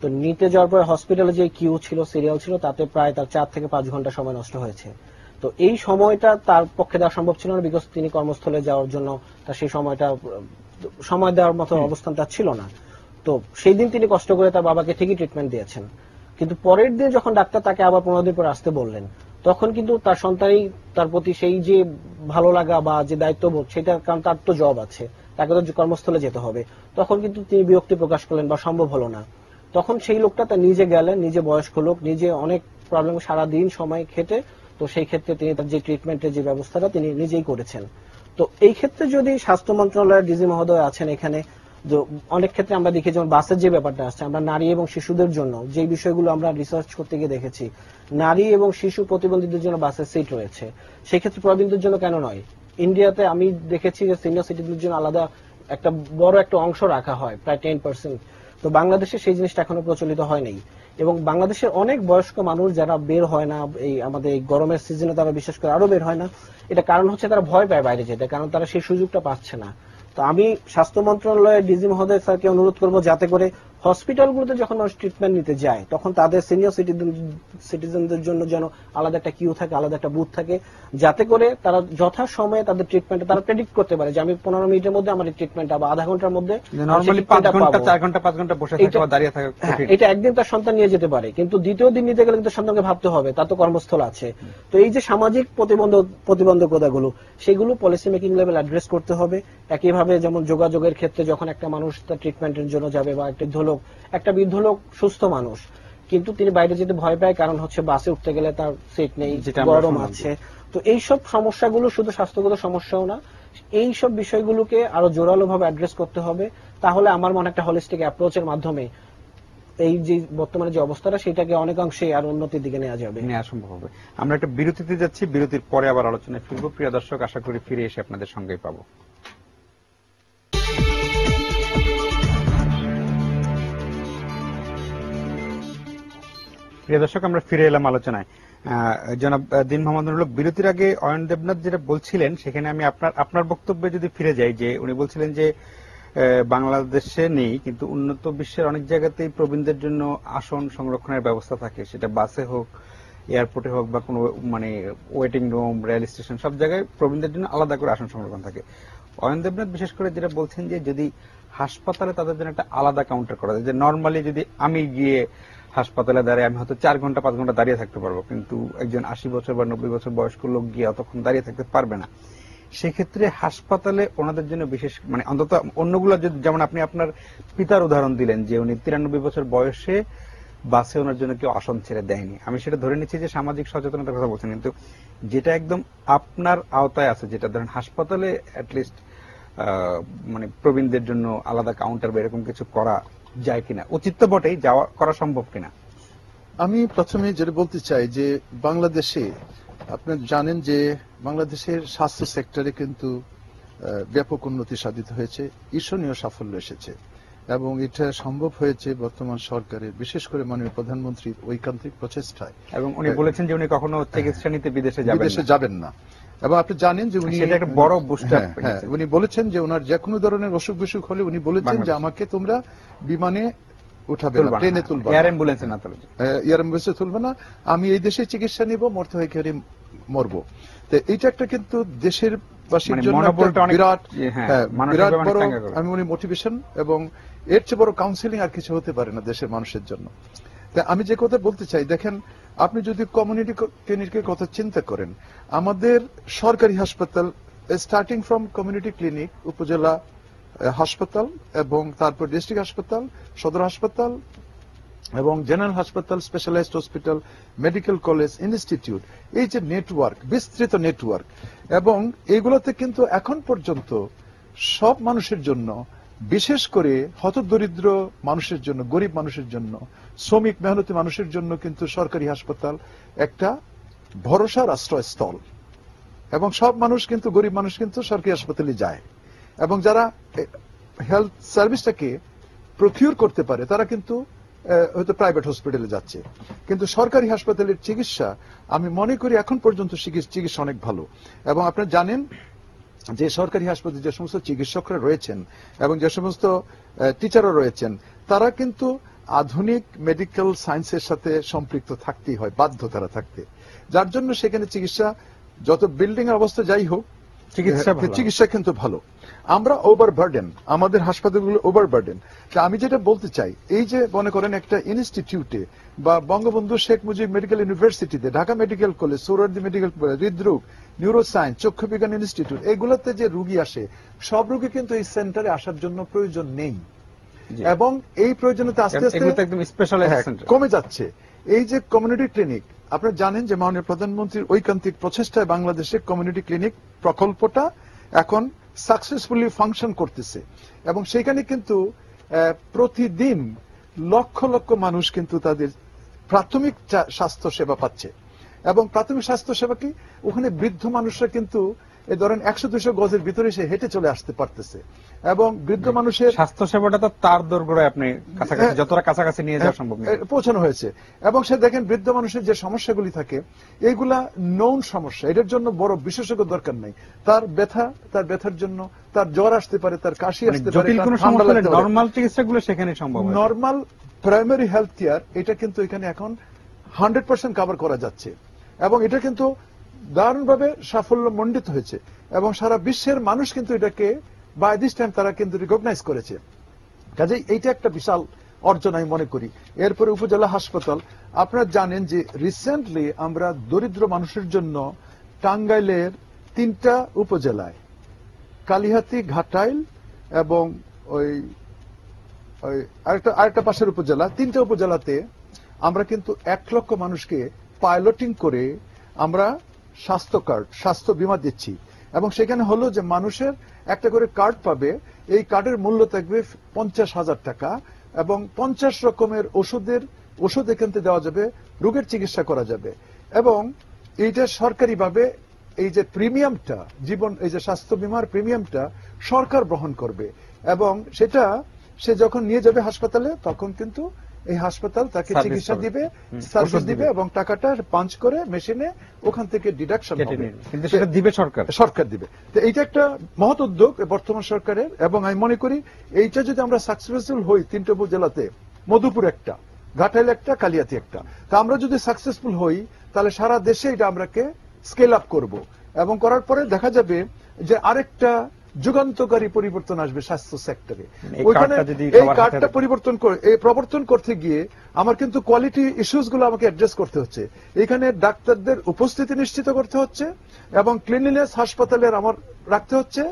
তো নিতে যাওয়ার পর হসপিটালে যে কিউ ছিল, সিরিয়াল ছিল, তাতে প্রায় তার 4 থেকে 5 ঘন্টা সময় নষ্ট হয়েছে। তো এই সময়টা তার পক্ষে দেওয়া সম্ভব ছিল না, বিকজ তিনি কর্মস্থলে যাওয়ার জন্য তার সেই সময়টা সময় দেওয়ার মতো অবস্থান তার ছিল না। তো সেই দিন তিনি কষ্ট করে তার বাবাকে ঠিকই ট্রিটমেন্ট দিয়েছেন। কিন্তু পরের দিন যখন ডাক্তার তাকে আবার 15 দিন পর আসতে বললেন, তখন কিন্তু তার সন্তানই তার প্রতি সেই যে ভালো লাগা বা যে দায়িত্ববোধ, সেটা কারণ তার তো জব আছে, তাকে তো কর্মস্থলে যেতে হবে, তখন কিন্তু তিনি বিরক্তি প্রকাশ করলেন বা সম্ভব হলো না। তখন সেই লোকটা তার নিজে গেলেন, নিজে বয়স্ক লোক, নিজে অনেক প্রবলেম সারা দিন সময় খেটে, তো সেই ক্ষেত্রে তিনি তার যে ট্রিটমেন্টের যে ব্যবস্থাটা তিনি নিজেই করেছেন। তো এই ক্ষেত্রে যদি স্বাস্থ্য মন্ত্রণালয়ের ডিজি মহোদয় আছেন এখানে, অনেক ক্ষেত্রে আমরা দেখি যেমন বাসের যে ব্যাপারটা আসছে, আমরা নারী এবং শিশুদের জন্য যে বিষয়গুলো আমরা রিসার্চ করতে গিয়ে দেখেছি, নারী এবং শিশু প্রতিবন্ধীদের জন্য বাসের সিট রয়েছে, সেই ক্ষেত্রে প্রবীণদের জন্য কেন নয়? ইন্ডিয়াতে আমি দেখেছি যে সিনিয়র সিটিজেনদের জন্য আলাদা একটা বড় একটা অংশ রাখা হয়, প্রায় 10%। তো বাংলাদেশে সেই জিনিসটা এখনো প্রচলিত হয়নি। এবং বাংলাদেশের অনেক বয়স্ক মানুষ যারা বের হয় না, এই আমাদের এই গরমের সিজনে তারা বিশেষ করে আরো বের হয় না, এটা কারণ হচ্ছে তারা ভয় পায় বাইরে যেতে, কারণ তারা সেই সুযোগটা পাচ্ছে না। তো আমি স্বাস্থ্য মন্ত্রণালয়ের ডিজি মহোদয় স্যারকে অনুরোধ করবো যাতে করে হসপিটালগুলোতে যখন মানুষ ট্রিটমেন্ট নিতে যায়, তখন তাদের সিনিয়র সিটিজেনদের জন্য যেন আলাদা একটা কিউ থাকে, আলাদা একটা বুথ থাকে, যাতে করে তারা যথা সময়ে তাদের ট্রিটমেন্ট তারা প্রেডিক্ট করতে পারে যে আমি 15 মিনিটের মধ্যে আমার ট্রিটমেন্ট বা আধা ঘন্টার মধ্যে। নরমালি 5 ঘন্টা 4 ঘন্টা 5 ঘন্টা বসে থাকা বা দাঁড়িয়ে থাকা, এটা একদিন তার সন্তান নিয়ে যেতে পারে, কিন্তু দ্বিতীয় দিন নিতে গেলে কিন্তু সন্তানকে ভাবতে হবে, তার তো কর্মস্থল আছে। তো এই যে সামাজিক প্রতিবন্ধকতাগুলো, সেগুলো পলিসি মেকিং লেভেল অ্যাড্রেস করতে হবে। একইভাবে যেমন যোগাযোগের ক্ষেত্রে যখন একটা মানুষ তার ট্রিটমেন্টের জন্য যাবে, বা একটা বৃদ্ধ লোক সুস্থ মানুষ, কিন্তু তিনি বাইরে যেতে ভয় পায়, কারণ হচ্ছে বাসে উঠতে গেলে তার সিট নেই, গরম আছে। তো এইসব সমস্যাগুলো শুধু স্বাস্থ্যগত সমস্যাও না, এই সব বিষয়গুলোকে আরো জোরালো ভাবে অ্যাড্রেস করতে হবে। তাহলে আমার মনে একটা হলিস্টিক অ্যাপ্রোচের মাধ্যমে এই যে বর্তমানে যে অবস্থাটা, সেটাকে অনেকাংশে আর উন্নতির দিকে নেওয়া যাবে, নেওয়া সম্ভব হবে। আমরা একটা বিরতিতে যাচ্ছি, বিরতির পরে আবার আলোচনায় ফিরবো। প্রিয় দর্শক, আশা করি ফিরে এসে আপনাদের সঙ্গেই পাবো। প্রিয় দর্শক, আমরা ফিরে এলাম আলোচনায়। জনাব দিন মোহাম্মদ নুরুল হক, বিরতির আগে অয়ন দেবনাথ যেটা বলছিলেন, সেখানে আমি আপনার বক্তব্যে যদি ফিরে যাই, যে উনি বলছিলেন যে বাংলাদেশে নেই, কিন্তু উন্নত বিশ্বের অনেক জায়গাতেই প্রবীণদের জন্য আসন সংরক্ষণের ব্যবস্থা থাকে, সেটা বাসে হোক, এয়ারপোর্টে হোক, বা কোনো মানে ওয়েটিং রুম, রেল স্টেশন, সব জায়গায় প্রবীণদের জন্য আলাদা করে আসন সংরক্ষণ থাকে। অয়ন দেবনাথ বিশেষ করে যেটা বলছেন যে যদি হাসপাতালে তাদের জন্য একটা আলাদা কাউন্টার করা যায়, যে নর্মালি যদি আমি গিয়ে হাসপাতালে দাঁড়িয়ে আমি হয়তো 4 ঘন্টা 5 ঘন্টা দাঁড়িয়ে থাকতে পারবো, কিন্তু একজন 80 বছর বা 90 বছর বয়স্ক লোক গিয়ে অতক্ষণ দাঁড়িয়ে থাকতে পারবে না। সেক্ষেত্রে হাসপাতালে ওনাদের জন্য বিশেষ মানে অন্তত অন্যগুলো যেমন আপনি আপনার পিতার উদাহরণ দিলেন যে উনি 93 বছর বয়সে বাসে ওনার জন্য কেউ আসন ছেড়ে দেয়নি, আমি সেটা ধরে নিচ্ছি যে সামাজিক সচেতনতার কথা বলছেন, কিন্তু যেটা একদম আপনার আওতায় আছে, যেটা ধরেন হাসপাতালে অ্যাটলিস্ট মানে প্রবীণদের জন্য আলাদা কাউন্টার বা এরকম কিছু করা যায় কিনা, উচিত তো বটেই, যাওয়া করা সম্ভব কিনা? আমি প্রথমে যেটা বলতে চাই যে বাংলাদেশে আপনারা জানেন যে বাংলাদেশের স্বাস্থ্য সেক্টরে কিন্তু ব্যাপক উন্নতি সাধিত হয়েছে, ঈর্ষণীয় সাফল্য এসেছে এবং এটা সম্ভব হয়েছে বর্তমান সরকারের, বিশেষ করে মাননীয় প্রধানমন্ত্রীর ঐকান্তিক প্রচেষ্টায়। এবং উনি বলেছেন যে উনি কখনো চিকিৎসা নিতে বিদেশে যাবেন না। এবং আপনি জানেন যে উনি সেটা একটা বড় বুস্টার, উনি বলেছেন যে ওনার যে কোনো ধরনের অসুখ বিসুখ হলে উনি বলেছেন যে আমাকে তোমরা বিমানে উঠাবে না, প্লেনে তুলবে না, এয়ার অ্যাম্বুলেন্সে না তুলবে, এয়ার অ্যাম্বুলেন্সে তুলবে না, আমি এই দেশে চিকিৎসা নিব, মরতে হয় কেউ মরবো। তো এইটা একটা কিন্তু দেশের বাসীর জন্য বিরাট বিরাট বড় আমি মনে মোটিভেশন, এবং এর চেয়ে বড় কাউন্সিলিং আর কিছু হতে পারে না দেশের মানুষের জন্য। তাই আমি যে কথা বলতে চাই, দেখেন আপনি যদি কমিউনিটি ক্লিনিকের কথা চিন্তা করেন, আমাদের সরকারি হাসপাতাল স্টার্টিং ফ্রম কমিউনিটি ক্লিনিক, উপজেলা হাসপাতাল এবং তারপর ডিস্ট্রিক্ট হাসপাতাল, সদর হাসপাতাল এবং জেনারেল হাসপাতাল, specialized hospital, medical college, institute, এই যে নেটওয়ার্ক, বিস্তৃত নেটওয়ার্ক, এবং এইগুলোতে কিন্তু এখন পর্যন্ত সব মানুষের জন্য, বিশেষ করে হতদরিদ্র মানুষের জন্য, গরিব মানুষের জন্য, শ্রমিক মেহনতি মানুষের জন্য কিন্তু সরকারি হাসপাতাল একটা ভরসার আশ্রয়স্থল। এবং সব মানুষ কিন্তু, গরিব মানুষ কিন্তু সরকারি হাসপাতালে যায়, এবং যারা হেলথ সার্ভিসটাকে প্রকিউর করতে পারে তারা কিন্তু হয়তো প্রাইভেট হসপিটালে যাচ্ছে। কিন্তু সরকারি হাসপাতালের চিকিৎসা আমি মনে করি এখন পর্যন্ত চিকিৎসা অনেক ভালো। এবং আপনারা জানেন যে সরকারি হাসপাতালে যে সমস্ত চিকিৎসকরা রয়েছেন এবং যে সমস্ত টিচারও রয়েছেন, তারা কিন্তু আধুনিক মেডিকেল সায়েন্সের সাথে সম্পৃক্ত থাকতেই হয়, বাধ্য তারা থাকতে, যার জন্য সেখানে চিকিৎসা যত বিল্ডিং এর অবস্থা যাই হোক, চিকিৎসা কিন্তু ভালো। আমরা ওভারবার্ডেন, আমাদের হাসপাতালগুলো ওভারবার্ডেন। আমি যেটা বলতে চাই, এই যে মনে করেন একটা ইনস্টিটিউটে বা বঙ্গবন্ধু শেখ মুজিব মেডিকেল ইউনিভার্সিটিতে, Dhaka medical college, Suhrawardy medical college, হৃদরোগ, নিউরোসায়েন্স, চক্ষু বিজ্ঞান ইনস্টিটিউট, এগুলোতে যে রুগী আসে, সব রুগী কিন্তু এই সেন্টারে আসার জন্য প্রয়োজন নেই, এবং এই প্রয়োজনীয়তা আস্তে আস্তে কমে যাচ্ছে। এই যে কমিউনিটি ক্লিনিক, আপনারা জানেন যে মাননীয় প্রধানমন্ত্রীর ঐকান্তিক প্রচেষ্টায় বাংলাদেশে কমিউনিটি ক্লিনিক প্রকল্পটা এখন সাকসেসফুলি ফাংশন করতেছে, এবং সেখানে কিন্তু প্রতিদিন লক্ষ লক্ষ মানুষ কিন্তু তাদের প্রাথমিক স্বাস্থ্য সেবা পাচ্ছে। এবং প্রাথমিক স্বাস্থ্য সেবা কি, ওখানে বৃদ্ধ মানুষরা কিন্তু ধরেন 100-200 গজের ভিতরে সে হেঁটে চলে আসতে পারতেছে, এবং বৃদ্ধ মানুষের স্বাস্থ্য সেবাটা তো তার দোরগোড়ায় আপনি কাছাকাছি, যতটা কাছাকাছি নিয়ে যাওয়া সম্ভব পৌঁছানো হয়েছে। এবং সে দেখেন বৃদ্ধ মানুষের যে সমস্যাগুলি থাকে, এইগুলা নোন সমস্যা, এটার জন্য বড় বিশেষজ্ঞ দরকার নেই। তার ব্যথার জন্য তার জ্বর আসতে পারে, তার কাশি আসতে পারে, নরমাল চিকিৎসাগুলো সেখানে সম্ভব। নরমাল প্রাইমারি হেলথ কেয়ার, এটা কিন্তু এখানে এখন 100% কভার করা যাচ্ছে, এবং এটা কিন্তু দারুণভাবে সাফল্য মণ্ডিত হয়েছে, এবং সারা বিশ্বের মানুষ কিন্তু এটাকে বাই দিস টাইম তারা কিন্তু রিকগনাইজ করেছে। কাজেই এইটা একটা বিশাল অর্জন আমি মনে করি। এরপরে উপজেলা হাসপাতাল, আপনারা জানেন যে রিসেন্টলি আমরা দরিদ্র মানুষের জন্য টাঙ্গাইলের 3টা উপজেলায়, কালিহাতী, ঘাটাইল এবং ওই আরেকটা পাশের উপজেলা, 3টা উপজেলাতে আমরা কিন্তু 1 লক্ষ মানুষকে পাইলটিং করে আমরা স্বাস্থ্য কার্ড, স্বাস্থ্য বীমা দিচ্ছি। এবং সেখানে হলো যে মানুষের একটা করে কার্ড পাবে, এই কার্ডের মূল্য থাকবে 50,000 টাকা, এবং 50 রকমের ওষুধ এখান থেকে দেওয়া যাবে, রোগের চিকিৎসা করা যাবে। এবং এইটা সরকারিভাবে এই যে প্রিমিয়ামটা, এই যে স্বাস্থ্য বীমার প্রিমিয়ামটা সরকার বহন করবে, এবং সেটা সে যখন নিয়ে যাবে হাসপাতালে, তখন কিন্তু এই হাসপাতাল তাকে চিকিৎসা দিবে, সার্ভিস দিবে, এবং টাকাটা পাঞ্চ করে মেশিনে ওখান থেকে ডিডাকশন হবে, কিন্তু সেটা দিবে সরকার দিবে। তো এইটা একটা মহৎ উদ্যোগ বর্তমান সরকারের, এবং আমি মনে করি এইটা যদি আমরা সাকসেসফুল হই, 3টা উপজেলাতে, মধুপুর একটা, ঘাটাইল একটা, কালিয়াতি একটা, তা আমরা যদি সাকসেসফুল হই, তাহলে সারা দেশে এটা আমরাকে স্কেল আপ করব, এবং করার পরে দেখা যাবে যে আরেকটা যুগান্তকারী পরিবর্তন আসবে স্বাস্থ্য সেক্টরে। ওইখানে এই কার্ডটা প্রবর্তন করতে গিয়ে আমার কিন্তু কোয়ালিটি ইস্যুস গুলো আমাকে অ্যাড্রেস করতে হচ্ছে। এখানে ডাক্তারদের উপস্থিতি নিশ্চিত করতে হচ্ছে, এবং ক্লিনলিনেস হাসপাতালের আমার রাখতে হচ্ছে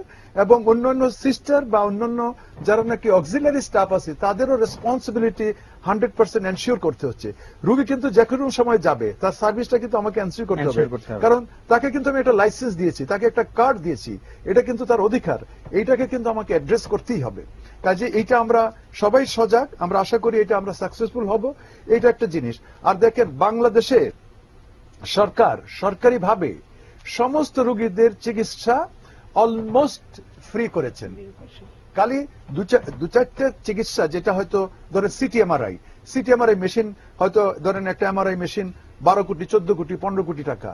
এবং অন্যান্য সিস্টার বা অন্যান্য যারা নাকি অক্সিলারি স্টাফ আছে তাদেরও রেসপন্সিবিলিটি 100% এনশিওর করতে হচ্ছে। রোগী কিন্তু যে কোনো সময় যাবে, তার সার্ভিসটা কিন্তু আমাকে এনশিওর করতে হবে, কারণ তাকে কিন্তু আমি একটা লাইসেন্স দিয়েছি, তাকে একটা কার্ড দিয়েছি, এটা কিন্তু তার অধিকার, এইটাকে কিন্তু আমাকে অ্যাড্রেস করতেই হবে। কাজে এইটা আমরা সবাই সজাগ, আমরা আশা করি এটা আমরা সাকসেসফুল হব, এইটা একটা জিনিস। আর দেখেন বাংলাদেশে সরকার সরকারিভাবে সমস্ত রোগীদের চিকিৎসা অলমোস্ট ফ্রি করেছেন। খালি দু চারটে চিকিৎসা যেটা হয়তো ধরেন সিটিএমআরআই মেশিন, হয়তো ধরেন একটা এমআরআই মেশিন 12 কোটি 14 কোটি 15 কোটি টাকা,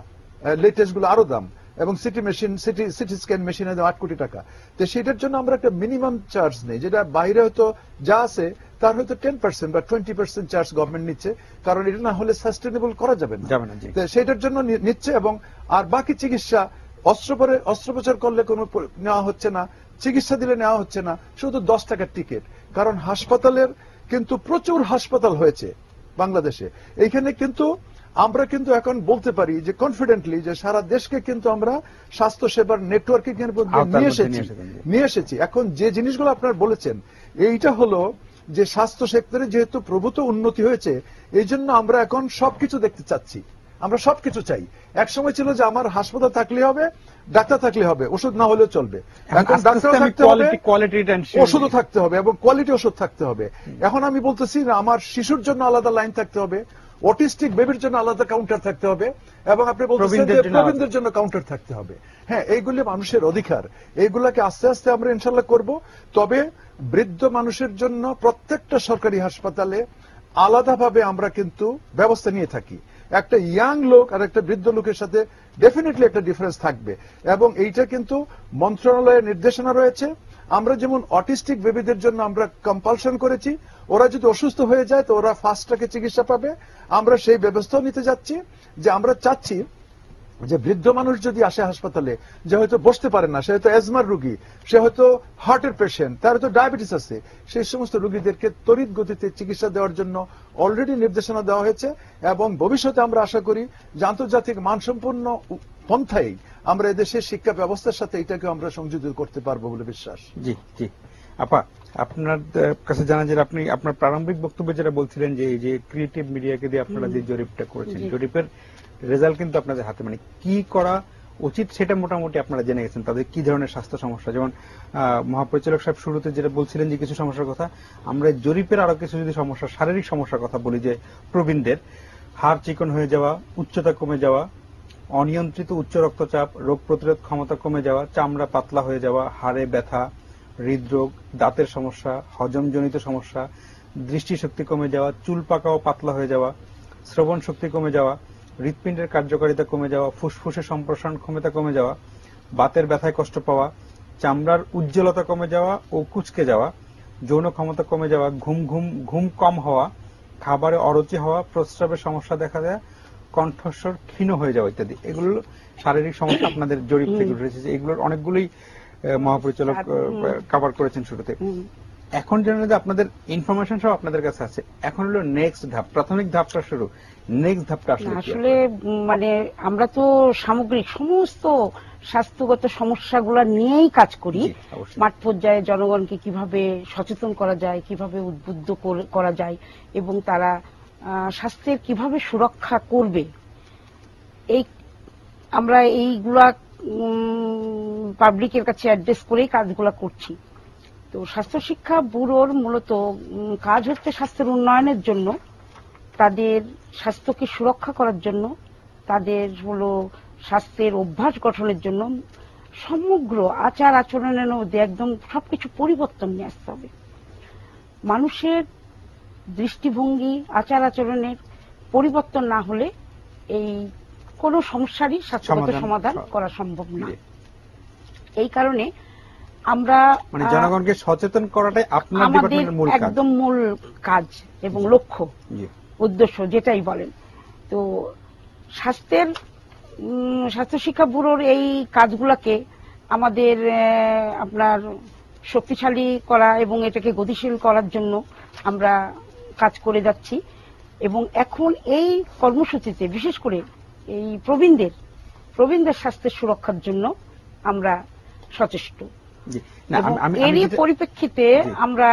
লেটেস্ট গুলো আরো দাম, এবং সিটি স্ক্যান মেশিনে 8 কোটি টাকা। তো সেটার জন্য আমরা একটা মিনিমাম চার্জ নেই, যেটা বাইরে হয়তো যা আছে তার হয়তো 10% বা 20% চার্জ গভর্নমেন্ট নিচ্ছে, কারণ এটা না হলে সাস্টেনেবল করা যাবে না। সেটার জন্য নিচ্ছে। এবং আর বাকি চিকিৎসা অস্ত্রোপচার করলে কোনো নেওয়া হচ্ছে না, চিকিৎসা দিলে নেওয়া হচ্ছে না, শুধু 10 টাকার টিকিট। কারণ হাসপাতালের কিন্তু প্রচুর হাসপাতাল হয়েছে বাংলাদেশে, এইখানে কিন্তু আমরা কিন্তু এখন বলতে পারি যে কনফিডেন্টলি যে সারা দেশকে কিন্তু আমরা স্বাস্থ্য সেবার নেটওয়ার্কে নিয়ে এসেছি। এখন যে জিনিসগুলো আপনারা বলেছেন এইটা হলো যে স্বাস্থ্য সেক্টরে যেহেতু প্রভূত উন্নতি হয়েছে, এই জন্য আমরা এখন সবকিছু দেখতে চাচ্ছি, আমরা সবকিছু চাই। এক সময় ছিল যে আমার হাসপাতাল থাকলে হবে, ডাক্তার থাকলে হবে, ওষুধ না হলেও চলবে। এখন ডাক্তার থাকতে হবে, ওষুধও থাকতে হবে, এবং কোয়ালিটি ওষুধ থাকতে হবে। এখন আমি বলতেছি না আমার শিশুর জন্য আলাদা লাইন থাকতে হবে, অটিস্টিক বেবির জন্য আলাদা কাউন্টার থাকতে হবে, এবং আপনি বলতেছেন যে প্রবীণদের জন্য কাউন্টার থাকতে হবে। হ্যাঁ, এইগুলি মানুষের অধিকার, এইগুলাকে আস্তে আস্তে আমরা ইনশাল্লাহ করব। তবে বৃদ্ধ মানুষের জন্য প্রত্যেকটা সরকারি হাসপাতালে আলাদাভাবে আমরা কিন্তু ব্যবস্থা নিয়ে থাকি। একটা ইয়াং লোক আর একটা বৃদ্ধ লোকের সাথে ডেফিনেটলি একটা ডিফারেন্স থাকবে, এবং এইটা কিন্তু মন্ত্রণালয়ের নির্দেশনা রয়েছে। আমরা যেমন অটিস্টিক বেবিদের জন্য আমরা কম্পালশন করেছি, ওরা যদি অসুস্থ হয়ে যায় তো ওরা ফাস্ট ট্র্যাকে চিকিৎসা পাবে। আমরা সেই ব্যবস্থাও নিতে যাচ্ছি, যে আমরা চাচ্ছি যে বৃদ্ধ মানুষ যদি আসে হাসপাতালে, যে হয়তো বসতে পারে না, সে হয়তো অ্যাজমার রোগী, সে হয়তো হার্টের পেশেন্ট, তার হয়তো ডায়াবেটিস আছে, সেই সমস্ত রোগীদেরকে তড়িৎ গতিতে চিকিৎসা দেওয়ার জন্য অলরেডি নির্দেশনা দেওয়া হয়েছে। এবং ভবিষ্যতে আমরা আশা করি যে আন্তর্জাতিক মানসম্পন্ন পন্থায় আমরা এদেশের শিক্ষা ব্যবস্থার সাথে এটাকে আমরা সংযোজিত করতে পারবো বলে বিশ্বাস। জি জি আপা, আপনার কাছে জানা যায় আপনি আপনার প্রারম্ভিক বক্তব্যে যেটা বলছিলেন যে এই যে ক্রিয়েটিভ মিডিয়াকে দিয়ে আপনারা যে জরিপটা করেছেন, জরিপের রেজাল্ট কিন্তু আপনাদের হাতে, মানে কি করা উচিত সেটা মোটামুটি আপনারা জেনে গেছেন, তাদের কি ধরনের স্বাস্থ্য সমস্যা। যেমন মহাপরিচালক সাহেব শুরুতে যেটা বলছিলেন যে কিছু সমস্যার কথা, আমরা জরিপের আরো কিছু যদি সমস্যা, শারীরিক সমস্যার কথা বলি, যে প্রবীণদের হাড় চিকন হয়ে যাওয়া, উচ্চতা কমে যাওয়া, অনিয়ন্ত্রিত উচ্চ রক্তচাপ, রোগ প্রতিরোধ ক্ষমতা কমে যাওয়া, চামড়া পাতলা হয়ে যাওয়া, হাড়ে ব্যথা, হৃদরোগ, দাঁতের সমস্যা, হজমজনিত সমস্যা, দৃষ্টিশক্তি কমে যাওয়া, চুল পাকা ও পাতলা হয়ে যাওয়া, শ্রবণ শক্তি কমে যাওয়া, হৃৎপিণ্ডের কার্যকারিতা কমে যাওয়া, ফুসফুসের সম্প্রসারণ ক্ষমতা কমে যাওয়া, বাতের ব্যথায় কষ্ট পাওয়া, চামড়ার উজ্জ্বলতা কমে যাওয়া ও কুঁচকে যাওয়া, যৌন ক্ষমতা কমে যাওয়া, ঘুম কম হওয়া, খাবারে অরুচি হওয়া, প্রস্রাবের সমস্যা দেখা দেওয়া, কণ্ঠস্বর ক্ষীণ হয়ে যাওয়া ইত্যাদি। এগুলো শারীরিক সমস্যা আপনাদের জরিপ থেকে উঠেছে, এগুলোর অনেকগুলোই মহাপরিচালক কভার করেছেন শুরুতে। এখন জানেন যে আপনাদের ইনফরমেশন সব আপনাদের কাছে আছে, এখন হলো নেক্সট ধাপ, প্রাথমিক ধাপটা শুরু, নেক্সট ধাপটা আসলে মানে আমরা তো সামগ্রিক সমস্ত স্বাস্থ্যগত সমস্যাগুলো নিয়েই কাজ করি। মাঠ পর্যায়ে জনগণকে কিভাবে সচেতন করা যায়, কিভাবে উদ্বুদ্ধ করা যায়, এবং তারা স্বাস্থ্যের কিভাবে সুরক্ষা করবে, এই আমরা এইগুলা পাবলিকের কাছে অ্যাড্রেস করেই কাজগুলা করছি। তো স্বাস্থ্য শিক্ষা ব্যুরোর মূলত কাজ হচ্ছে স্বাস্থ্যের উন্নয়নের জন্য, তাদের স্বাস্থ্যকে সুরক্ষা করার জন্য, তাদের হলো স্বাস্থ্যের অভ্যাস গঠনের জন্য, সমগ্র আচার আচরণের মধ্যে একদম সবকিছু পরিবর্তন নিয়ে আসতে হবে। মানুষের দৃষ্টিভঙ্গি, আচার আচরণের পরিবর্তন না হলে এই কোনো সমস্যারই স্বাস্থ্যগত সমাধান করা সম্ভব না। এই কারণে আমরা মানে জনগণকে সচেতন করাটাই আপনার ডিপার্টমেন্টের মূল কাজ, একদম মূল কাজ এবং লক্ষ্য, উদ্দেশ্য যেটাই বলেন। তো স্বাস্থ্য শিক্ষা ব্যুরোর এই কাজগুলোকে আমাদের আপনার শক্তিশালী করা এবং এটাকে গতিশীল করার জন্য আমরা কাজ করে যাচ্ছি। এবং এখন এই কর্মসূচিতে বিশেষ করে এই প্রবীণদের স্বাস্থ্যের সুরক্ষার জন্য আমরা সচেষ্ট। জি, না, এবং আমি এরই যেটা- পরিপ্রেক্ষিতে আমরা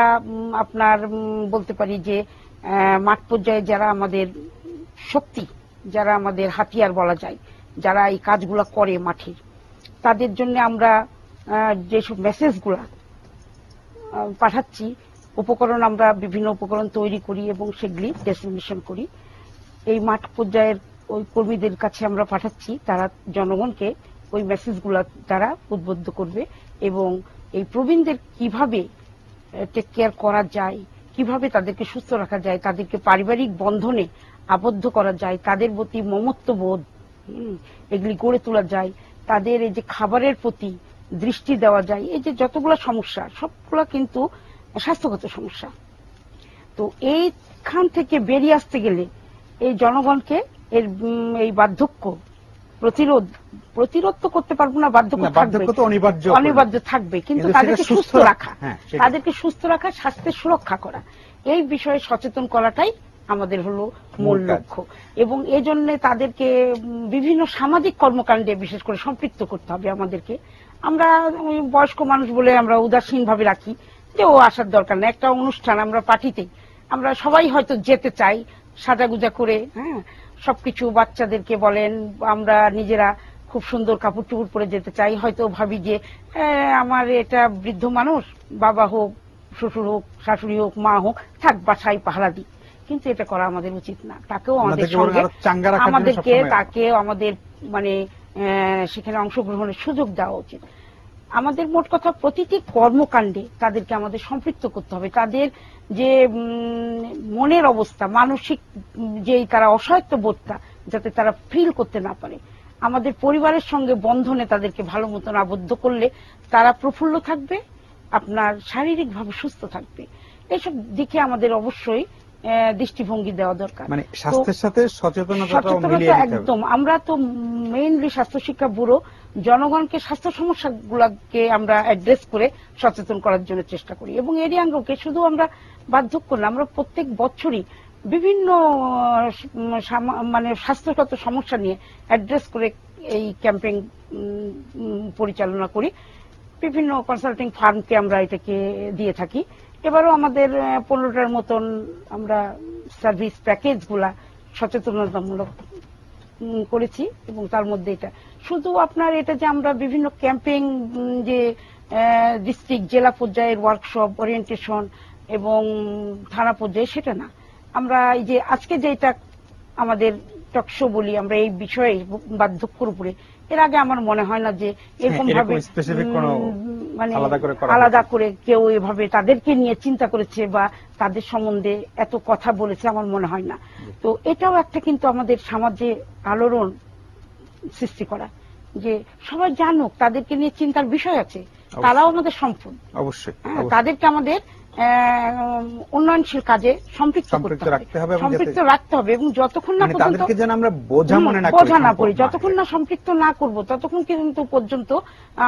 আপনার বলতে পারি যে মাঠ পর্যায়ে যারা আমাদের শক্তি, যারা আমাদের হাতিয়ার বলা যায়, যারা এই কাজগুলো করে মাঠের, তাদের জন্য আমরা যেসব মেসেজগুলা পাঠাচ্ছি, উপকরণ আমরা বিভিন্ন উপকরণ তৈরি করি এবং সেগুলি ডেসটিনেশন করি। এই মাঠ পর্যায়ের ওই কর্মীদের কাছে আমরা পাঠাচ্ছি, তারা জনগণকে ওই মেসেজগুলো তারা উদ্বুদ্ধ করবে এবং এই প্রবীণদের কিভাবে টেক কেয়ার করা যায়, কিভাবে তাদেরকে সুস্থ রাখা যায়, তাদেরকে পারিবারিক বন্ধনে আবদ্ধ করা যায়, তাদের প্রতি মমত্ববোধ এগুলি গড়ে তোলা যায়, তাদের এই যে খাবারের প্রতি দৃষ্টি দেওয়া যায়, এই যে যতগুলো সমস্যা সবগুলো কিন্তু স্বাস্থ্যগত সমস্যা। তো এইখান থেকে বেরিয়ে আসতে গেলে এই জনগণকে এর এই বার্ধক্য প্রতিরোধ তো করতে পারবো না, বার্ধক্য তো অনিবার্য থাকবে, কিন্তু তাদেরকে সুস্থ রাখা, তাদেরকে সুস্থ রাখা, স্বাস্থ্যের সুরক্ষা করা, এই বিষয়ে সচেতন করাটাই আমাদের হলো মূল লক্ষ্য। এবং এই জন্য তাদেরকে বিভিন্ন সামাজিক কর্মকাণ্ডে বিশেষ করে সম্পৃক্ত করতে হবে আমাদেরকে। আমরা বয়স্ক মানুষ বলে আমরা উদাসীন ভাবে রাখি যে ও আসার দরকার না, একটা অনুষ্ঠান আমরা পার্টিতেই আমরা সবাই হয়তো যেতে চাই সাজাগুজা করে, হ্যাঁ, সবকিছু বাচ্চাদেরকে বলেন, আমরা নিজেরা খুব সুন্দর কাপড় টুকুর পরে যেতে চাই, হয়তো ভাবি যে আমার এটা বৃদ্ধ মানুষ, বাবা হোক, শ্বশুর হোক, শাশুড়ি হোক, মা হোক, থাক বাসায় পাহারা দিই, কিন্তু এটা করা আমাদের উচিত না। তাকেও আমাদের সঙ্গে তাকেও আমাদের মানে সেখানে অংশগ্রহণের সুযোগ দেওয়া উচিত। আমাদের মোট কথা প্রতিটি কর্মকাণ্ডে তাদেরকে আমাদের সম্পৃক্ত করতে হবে। তাদের যে মনের অবস্থা, মানসিক যে তারা অসহায়ত্ব বোধটা যাতে তারা ফিল করতে না পারে, আমাদের পরিবারের সঙ্গে বন্ধনে তাদেরকে ভালো মতন আবদ্ধ করলে তারা প্রফুল্ল থাকবে, আপনার শারীরিকভাবে সুস্থ থাকবে। এইসব দিকে আমাদের অবশ্যই দৃষ্টিভঙ্গি দেওয়া দরকার। মানে স্বাস্থ্যের সাথে সচেতনতা একদম। আমরা তো মেইনলি স্বাস্থ্য শিক্ষা ব্যুরো জনগণকে স্বাস্থ্য সমস্যাগুলোকে আমরা অ্যাড্রেস করে সচেতন করার জন্য চেষ্টা করি এবং এরিয়াঙ্গকে শুধু আমরা বার্ধক্য না, আমরা প্রত্যেক বছরই বিভিন্ন মানে স্বাস্থ্যগত সমস্যা নিয়ে অ্যাড্রেস করে এই ক্যাম্পেইন পরিচালনা করি। বিভিন্ন কনসাল্টিং ফার্মকে আমরা এটাকে দিয়ে থাকি। এবারও আমাদের 15টার মতন আমরা সার্ভিস প্যাকেজ গুলা সচেতনতামূলক করেছি এবং তার মধ্যে এটা শুধু আপনার এটা যে আমরা বিভিন্ন ক্যাম্পেইন যে ডিস্ট্রিক্ট জেলা পর্যায়ের ওয়ার্কশপ, ওরিয়েন্টেশন এবং থানা পর্যায়ে সেটা না, আমরা এই যে আজকে যেটা আমাদের টকশো বলি আমরা এই বিষয়ে বার্ধক্যের উপরে, এর আগে আমার মনে হয় না যে এরকম ভাবে মানে আলাদা করে কেউ এভাবে তাদেরকে নিয়ে চিন্তা করেছে বা তাদের সম্বন্ধে এত কথা বলেছে, আমার মনে হয় না। তো এটাও একটা কিন্তু আমাদের সমাজে আলোড়ন সৃষ্টি করা, যে সবাই জানুক তাদেরকে নিয়ে চিন্তার বিষয় আছে, তারাও আমাদের সম্পদ, অবশ্যই তাদেরকে আমাদের উন্নয়নশীল কাজে সম্পৃক্ত রাখতে হবে এবং যতক্ষণ না আমরা বোঝা না করি, যতক্ষণ না সম্পৃক্ত না করব, ততক্ষণ কিন্তু পর্যন্ত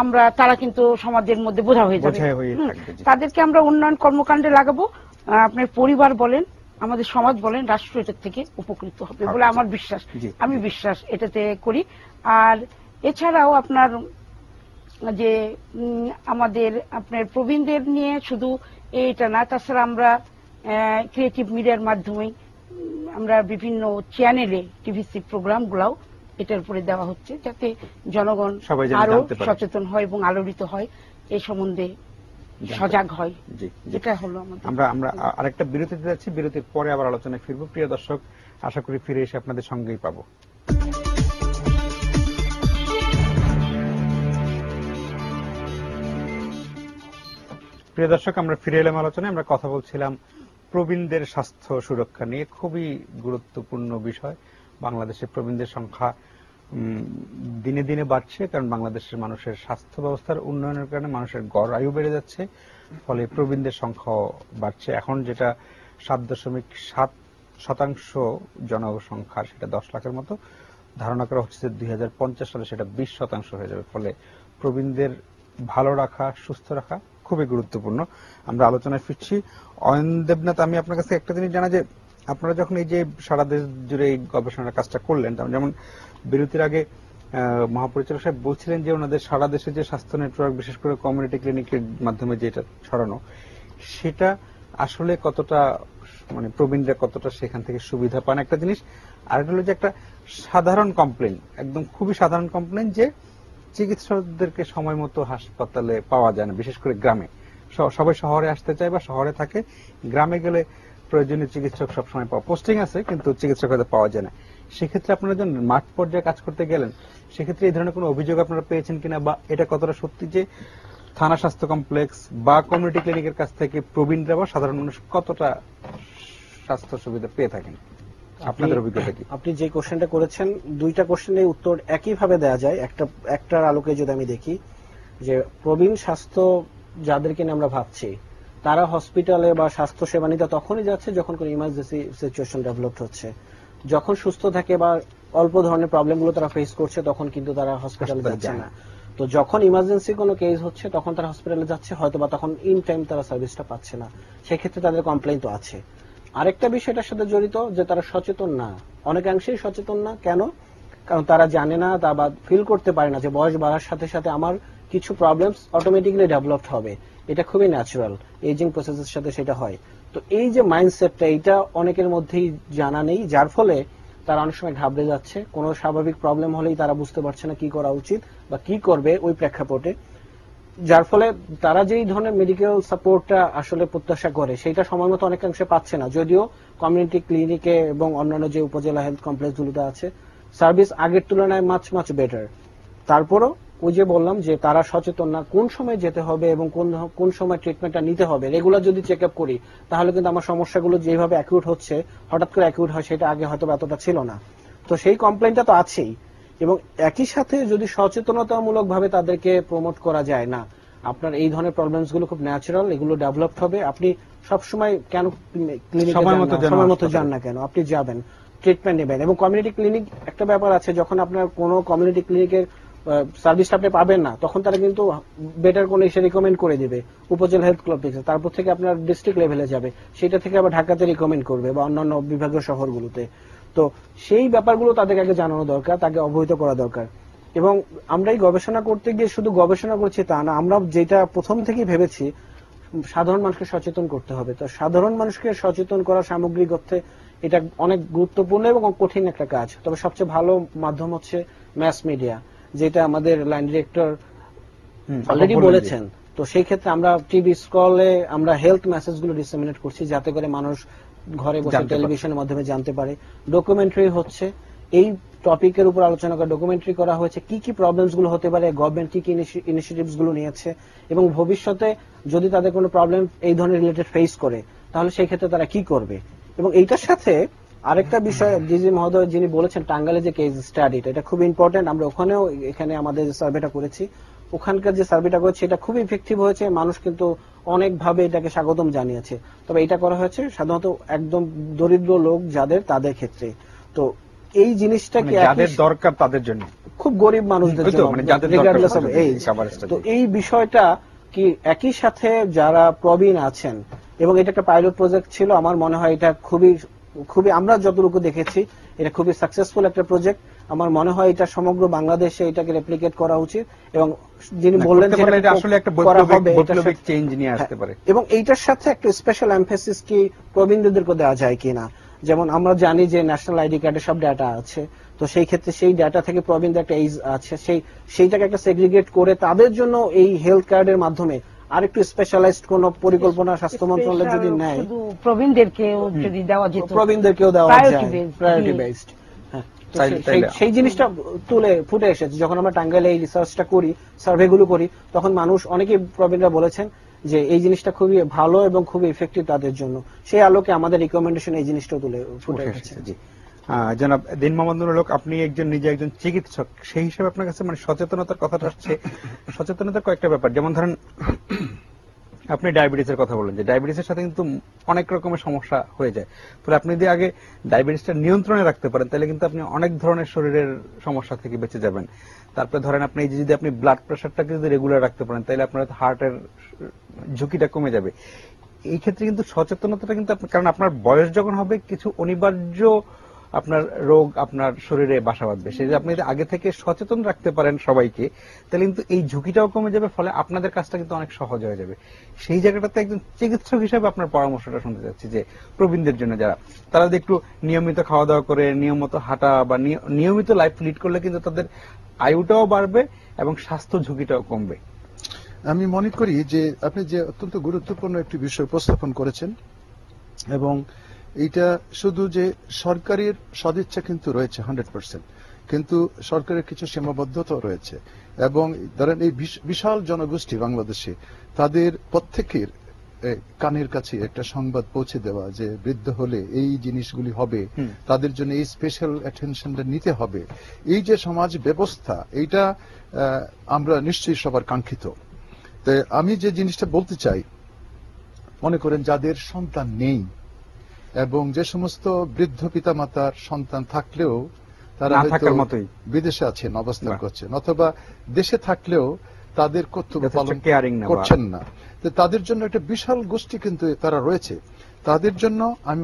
আমরা তারা কিন্তু সমাজের মধ্যে বোঝা হয়ে যাবে। তাদেরকে আমরা উন্নয়ন কর্মকাণ্ডে লাগাবো, আপনার পরিবার বলেন, আমাদের সমাজ বলেন, রাষ্ট্র এটার থেকে উপকৃত হবে বলে আমার বিশ্বাস, আমি বিশ্বাস এটাতে করি। আর এছাড়াও আপনার যে আমাদের আপনার প্রবীণদের নিয়ে শুধু এইটা না, তাছাড়া আমরা ক্রিয়েটিভ মিডিয়ার মাধ্যমে আমরা বিভিন্ন চ্যানেলে টিভিসি প্রোগ্রাম গুলাও এটার উপরে দেওয়া হচ্ছে, যাতে জনগণ আরো সচেতন হয় এবং আলোড়িত হয়, এই সম্বন্ধে সজাগ হয়। যেটা হলো আমরা আরেকটা বিরতিতে যাচ্ছি, বিরতির পরে আবার আলোচনায় ফিরবো। প্রিয় দর্শক, আশা করি ফিরে এসে আপনাদের সঙ্গেই পাবো। প্রিয় দর্শক, আমরা ফিরে এলাম আলোচনায়। আমরা কথা বলছিলাম প্রবীণদের স্বাস্থ্য সুরক্ষা নিয়ে, খুবই গুরুত্বপূর্ণ বিষয়। বাংলাদেশে প্রবীণদের সংখ্যা দিনে দিনে বাড়ছে, কারণ বাংলাদেশের মানুষের স্বাস্থ্য ব্যবস্থার উন্নয়নের কারণে মানুষের গড় আয়ু বেড়ে যাচ্ছে, ফলে প্রবীণদের সংখ্যা বাড়ছে। এখন যেটা 7.7% জনসংখ্যা, সেটা 10 লাখের মতো ধারণা করা হচ্ছে যে 2050 সালে সেটা 20% হয়ে যাবে। ফলে প্রবীণদের ভালো রাখা, সুস্থ রাখা খুবই গুরুত্বপূর্ণ। আমরা আলোচনায় ফিরছি। অয়ন দেবনাথ, আমি আপনার কাছে একটা জিনিস জানা, যে আপনারা যখন এই যে সারা দেশ জুড়ে এই গবেষণার কাজটা করলেন, যেমন বিরতির আগে মহাপরিচালক সাহেব বলছিলেন যে ওনাদের সারা দেশে যে স্বাস্থ্য নেটওয়ার্ক, বিশেষ করে কমিউনিটি ক্লিনিকের মাধ্যমে যেটা ছড়ানো, সেটা আসলে কতটা মানে প্রবীণরা কতটা সেখান থেকে সুবিধা পান একটা জিনিস। আর এটা হলো যে একটা সাধারণ কমপ্লেন, একদম খুবই সাধারণ কমপ্লেন যে চিকিৎসকদেরকে সময় মতো হাসপাতালে পাওয়া যায় না, বিশেষ করে গ্রামে। সবাই শহরে আসতে চায় বা শহরে থাকে, গ্রামে গেলে প্রয়োজনীয় চিকিৎসক সবসময় পাওয়া, পোস্টিং আছে কিন্তু চিকিৎসক হয়তো পাওয়া যায় না। সেক্ষেত্রে আপনারা যখন মাঠ পর্যায়ে কাজ করতে গেলেন, সেক্ষেত্রে এই ধরনের কোনো অভিযোগ আপনারা পেয়েছেন কিনা, বা এটা কতটা সত্যি যে থানা স্বাস্থ্য কমপ্লেক্স বা কমিউনিটি ক্লিনিকের কাছ থেকে প্রবীণরা বা সাধারণ মানুষ কতটা স্বাস্থ্য সুবিধা পেয়ে থাকেন, আপনাদের অভিজ্ঞতা কি? আপনি যে কোশ্চেনটা করেছেন, দুইটা কোশ্চেনের উত্তর একই ভাবে দেওয়া যায়। একটার আলোকে যদি আমি দেখি যে প্রবীণ স্বাস্থ্য যাদেরকে নিয়ে আমরা ভাবছি, তারা হসপিটালে বা স্বাস্থ্য সেবা নিতে তখনই যাচ্ছে যখন কোনো ইমার্জেন্সি সিচুয়েশন ডেভেলপ হচ্ছে। যখন সুস্থ থাকে বা অল্প ধরনের প্রবলেমগুলো তারা ফেস করছে, তখন কিন্তু তারা হসপিটালে যাচ্ছে না। তো যখন ইমার্জেন্সি কোনো কেস হচ্ছে তখন তারা হসপিটালে যাচ্ছে, হয়তো বা তখন ইন টাইম তারা সার্ভিসটা পাচ্ছে না, সেক্ষেত্রে তাদের কমপ্লেইন তো আছে। আরেকটা বিষয়টার সাথে জড়িত যে তারা সচেতন না, অনেকাংশেই সচেতন না। কেন? কারণ তারা জানে না, তা বা ফিল করতে পারে না যে বয়স বাড়ার সাথে সাথে আমার কিছু প্রবলেমস অটোমেটিক্যালি ডেভেলপড হবে, এটা খুবই ন্যাচারাল, এজিং প্রসেসের সাথে সেটা হয়। তো এই যে মাইন্ডসেটটা, এটা অনেকের মধ্যেই জানা নেই, যার ফলে তারা অনেক সময় ঘাবড়ে যাচ্ছে। কোনো স্বাভাবিক প্রবলেম হলেই তারা বুঝতে পারছে না কি করা উচিত বা কি করবে ওই প্রেক্ষাপটে, যার ফলে তারা যেই ধরনের মেডিকেল সাপোর্টটা আসলে প্রত্যাশা করে সেটা সময় মতো অনেকাংশে পাচ্ছে না। যদিও কমিউনিটি ক্লিনিকে এবং অন্যান্য যে উপজেলা হেলথ কমপ্লেক্স গুলোতে আছে, সার্ভিস আগের তুলনায় মাচ বেটার। তারপরও ওই যে বললাম যে তারা সচেতন না কোন সময় যেতে হবে এবং কোন সময় ট্রিটমেন্টটা নিতে হবে। রেগুলার যদি চেক আপ করি তাহলে কিন্তু আমার সমস্যাগুলো যেভাবে অ্যাকিউট হচ্ছে, হঠাৎ করে অ্যাকিউট হয়, সেটা আগে হয়তো এতটা ছিল না। তো সেই কমপ্লেইনটা তো আছেই। এবং একই সাথে যদি সচেতনতামূলক ভাবে তাদেরকে প্রমোট করা যায়, না আপনার এই ধরনের প্রবলেমস গুলো খুব ন্যাচারাল, এগুলো ডেভেলপড হবে, আপনি সবসময় কেন ক্লিনিকে সময় মতো যান না কেন, আপনি যাবেন, ট্রিটমেন্ট নেবেন। এবং কমিউনিটি ক্লিনিক একটা ব্যাপার আছে, যখন আপনার কোনো কমিউনিটি ক্লিনিকের সার্ভিসটা আপনি পাবেন না, তখন তারা কিন্তু বেটার কোনো এসে রিকমেন্ড করে দিবে উপজেলা হেলথ কমপ্লেক্সে, তারপর থেকে আপনার ডিস্ট্রিক্ট লেভেলে যাবে, সেটা থেকে আবার ঢাকাতে রিকমেন্ড করবে বা অন্যান্য বিভাগীয় শহরগুলোতে। তো সেই ব্যাপারগুলো তাদেরকে আগে জানানো দরকার, তাকে অবহিত করা দরকার। এবং আমরা এই গবেষণা করতে গিয়ে শুধু গবেষণা করছি তা না, আমরা যেটা প্রথম থেকেই ভেবেছি সাধারণ মানুষকে সচেতন করতে হবে। তো সাধারণ মানুষকে সচেতন করা সামগ্রিক অর্থে এটা অনেক গুরুত্বপূর্ণ এবং কঠিন একটা কাজ। তবে সবচেয়ে ভালো মাধ্যম হচ্ছে ম্যাস মিডিয়া, যেটা আমাদের লাইন ডিরেক্টর অলরেডি বলেছেন। তো সেই ক্ষেত্রে আমরা টিভি স্ক্রলে আমরা হেলথ মেসেজ গুলো ডিসেমিনেট করছি, যাতে করে মানুষ ঘরে বসে টেলিভিশনের মাধ্যমে জানতে পারে। ডকুমেন্টারি হচ্ছে, এই টপিকের উপর আলোচনা করা, ডকুমেন্টারি করা হয়েছে কি কি প্রবলেমস গুলো হতে পারে, গভর্নমেন্ট কি কি ইনিশিয়েটিভস গুলো নিয়েছে, এবং ভবিষ্যতে যদি তাদের কোনো প্রবলেম এই ধরনের রিলেটেড ফেস করে তাহলে সেই ক্ষেত্রে তারা কি করবে। এবং এইটার সাথে আরেকটা বিষয় ডিজি মহোদয় যিনি বলেছেন, টাঙ্গাইলে যে কেস স্টাডিটা, এটা খুব ইম্পর্টেন্ট। আমরা ওখানেও এখানে আমাদের যে সার্ভেটা করেছি, ওখানকার যে সার্ভেটা করেছি এটা খুব ইফেক্টিভ হয়েছে, মানুষ কিন্তু অনেকভাবে এটাকে স্বাগতম জানিয়েছে। তবে এটা করা হয়েছে সাধারণত একদম দরিদ্র লোক যাদের, তাদের ক্ষেত্রে। তো এই জিনিসটা কি যাদের দরকার তাদের জন্য, খুব গরিব মানুষদের জন্য, রিগার্ডলেস অফ এজ। তো এই বিষয়টা কি একই সাথে যারা প্রবীণ আছেন, এবং এটা একটা পাইলট প্রজেক্ট ছিল, আমার মনে হয় এটা খুবই আমরা যতটুকু দেখেছি এটা খুবই সাকসেসফুল একটা প্রজেক্ট। আমার মনে হয় এটা সমগ্র বাংলাদেশে এটাকে রেপ্লিকেট করা উচিত, এবং যিনি বললেন যে এটা আসলে একটা বৈপ্লবিক চেঞ্জ নিয়ে আসতে পারে। এবং এইটার সাথে একটা স্পেশাল এমফেসিস কি প্রবীণদেরকে দেওয়া যায় কিনা। যেমন আমরা জানি যে ন্যাশনাল আইডি কার্ডে সব ডাটা আছে, তো সেই ক্ষেত্রে সেই ডাটা থেকে প্রবীণদের একটা এজ আছে, সেইটাকে একটা সেগ্রিগেট করে তাদের জন্য এই হেলথ কার্ডের মাধ্যমে আরেকটু স্পেশালাইজড কোন পরিকল্পনা স্বাস্থ্য মন্ত্রণালয় যদি নেয়, শুধু প্রবীণদেরকেও যদি দেওয়া যেত, প্রবীণদেরকেও দেওয়া যায়, প্রায়োরিটি বেসড। সেই জিনিসটা ফুটে এসেছে যখন আমরা টাঙ্গাইলে এই রিসার্চটা করি, সার্ভেগুলো করি, তখন মানুষ অনেকেই প্রবীণরা বলেছেন যে এই জিনিসটা খুবই ভালো এবং খুবই ইফেক্টিভ তাদের জন্য। সেই আলোকে আমাদের রিকমেন্ডেশন এই জিনিসটা ফুটে এসেছে। জনাব দিন মোহাম্মদ নুরুল হক, আপনি নিজে একজন চিকিৎসক, সেই হিসেবে আপনার কাছে মানে সচেতনতার কথাটা আসছে। সচেতনতার কয়েকটা ব্যাপার, যেমন ধরেন আপনি ডায়াবেটিসের কথা বললেন, যে ডায়াবেটিসের সাথে কিন্তু অনেক রকমের সমস্যা হয়ে যায়। তাহলে আপনি যদি আগে ডায়াবেটিসটা নিয়ন্ত্রণে রাখতে পারেন, তাহলে কিন্তু আপনি অনেক ধরনের শরীরের সমস্যা থেকে বেঁচে যাবেন। তারপরে ধরেন আপনি যদি আপনি ব্লাড প্রেশারটাকে যদি রেগুলার রাখতে পারেন, তাহলে আপনার হার্টের ঝুঁকিটা কমে যাবে। এই ক্ষেত্রে কিন্তু সচেতনতাটা কিন্তু, কারণ আপনার বয়স যখন হবে কিছু অনিবার্য আপনার রোগ আপনার শরীরে বাসা বাঁধবে। সেই যে আপনি যদি আগে থেকে সচেতন রাখতে পারেন সবাইকে, তাহলে কিন্তু এই ঝুঁকিটাও কমে যাবে, ফলে আপনাদের কাজটা কিন্তু অনেক সহজ হয়ে যাবে। সেই জায়গাটাতে একজন চিকিৎসক হিসেবে আপনার পরামর্শটা শুনতে চাচ্ছি যে প্রবীণদের জন্য যারা, তারা যদি একটু নিয়মিত খাওয়া দাওয়া করে, নিয়মিত হাঁটা বা নিয়মিত লাইফ লিড করলে কিন্তু তাদের আয়ুটাও বাড়বে এবং স্বাস্থ্য ঝুঁকিটাও কমবে। আমি মনে করি যে আপনি যে অত্যন্ত গুরুত্বপূর্ণ একটি বিষয় উপস্থাপন করেছেন, এবং এটা শুধু যে সরকারের সদিচ্ছা কিন্তু রয়েছে 100%, কিন্তু সরকারের কিছু সীমাবদ্ধতাও রয়েছে। এবং ধরেন এই বিশাল জনগোষ্ঠী বাংলাদেশে, তাদের প্রত্যেকের কানের কাছে একটা সংবাদ পৌঁছে দেওয়া যে বৃদ্ধ হলে এই জিনিসগুলি হবে, তাদের জন্য এই স্পেশাল অ্যাটেনশনটা নিতে হবে, এই যে সমাজ ব্যবস্থা, এইটা আমরা নিশ্চয়ই সবার কাঙ্ক্ষিত। তো আমি যে জিনিসটা বলতে চাই, মনে করেন যাদের সন্তান নেই এবং যে সমস্ত বৃদ্ধ পিতামাতার সন্তান থাকলেও তারা বিদেশে আছেন, অবস্থান করছেন, অথবা দেশে থাকলেও তাদের কর্তব্য পালন করছেন না, তাদের জন্য একটা বিশাল গোষ্ঠী কিন্তু তারা রয়েছে। তাদের জন্য আমি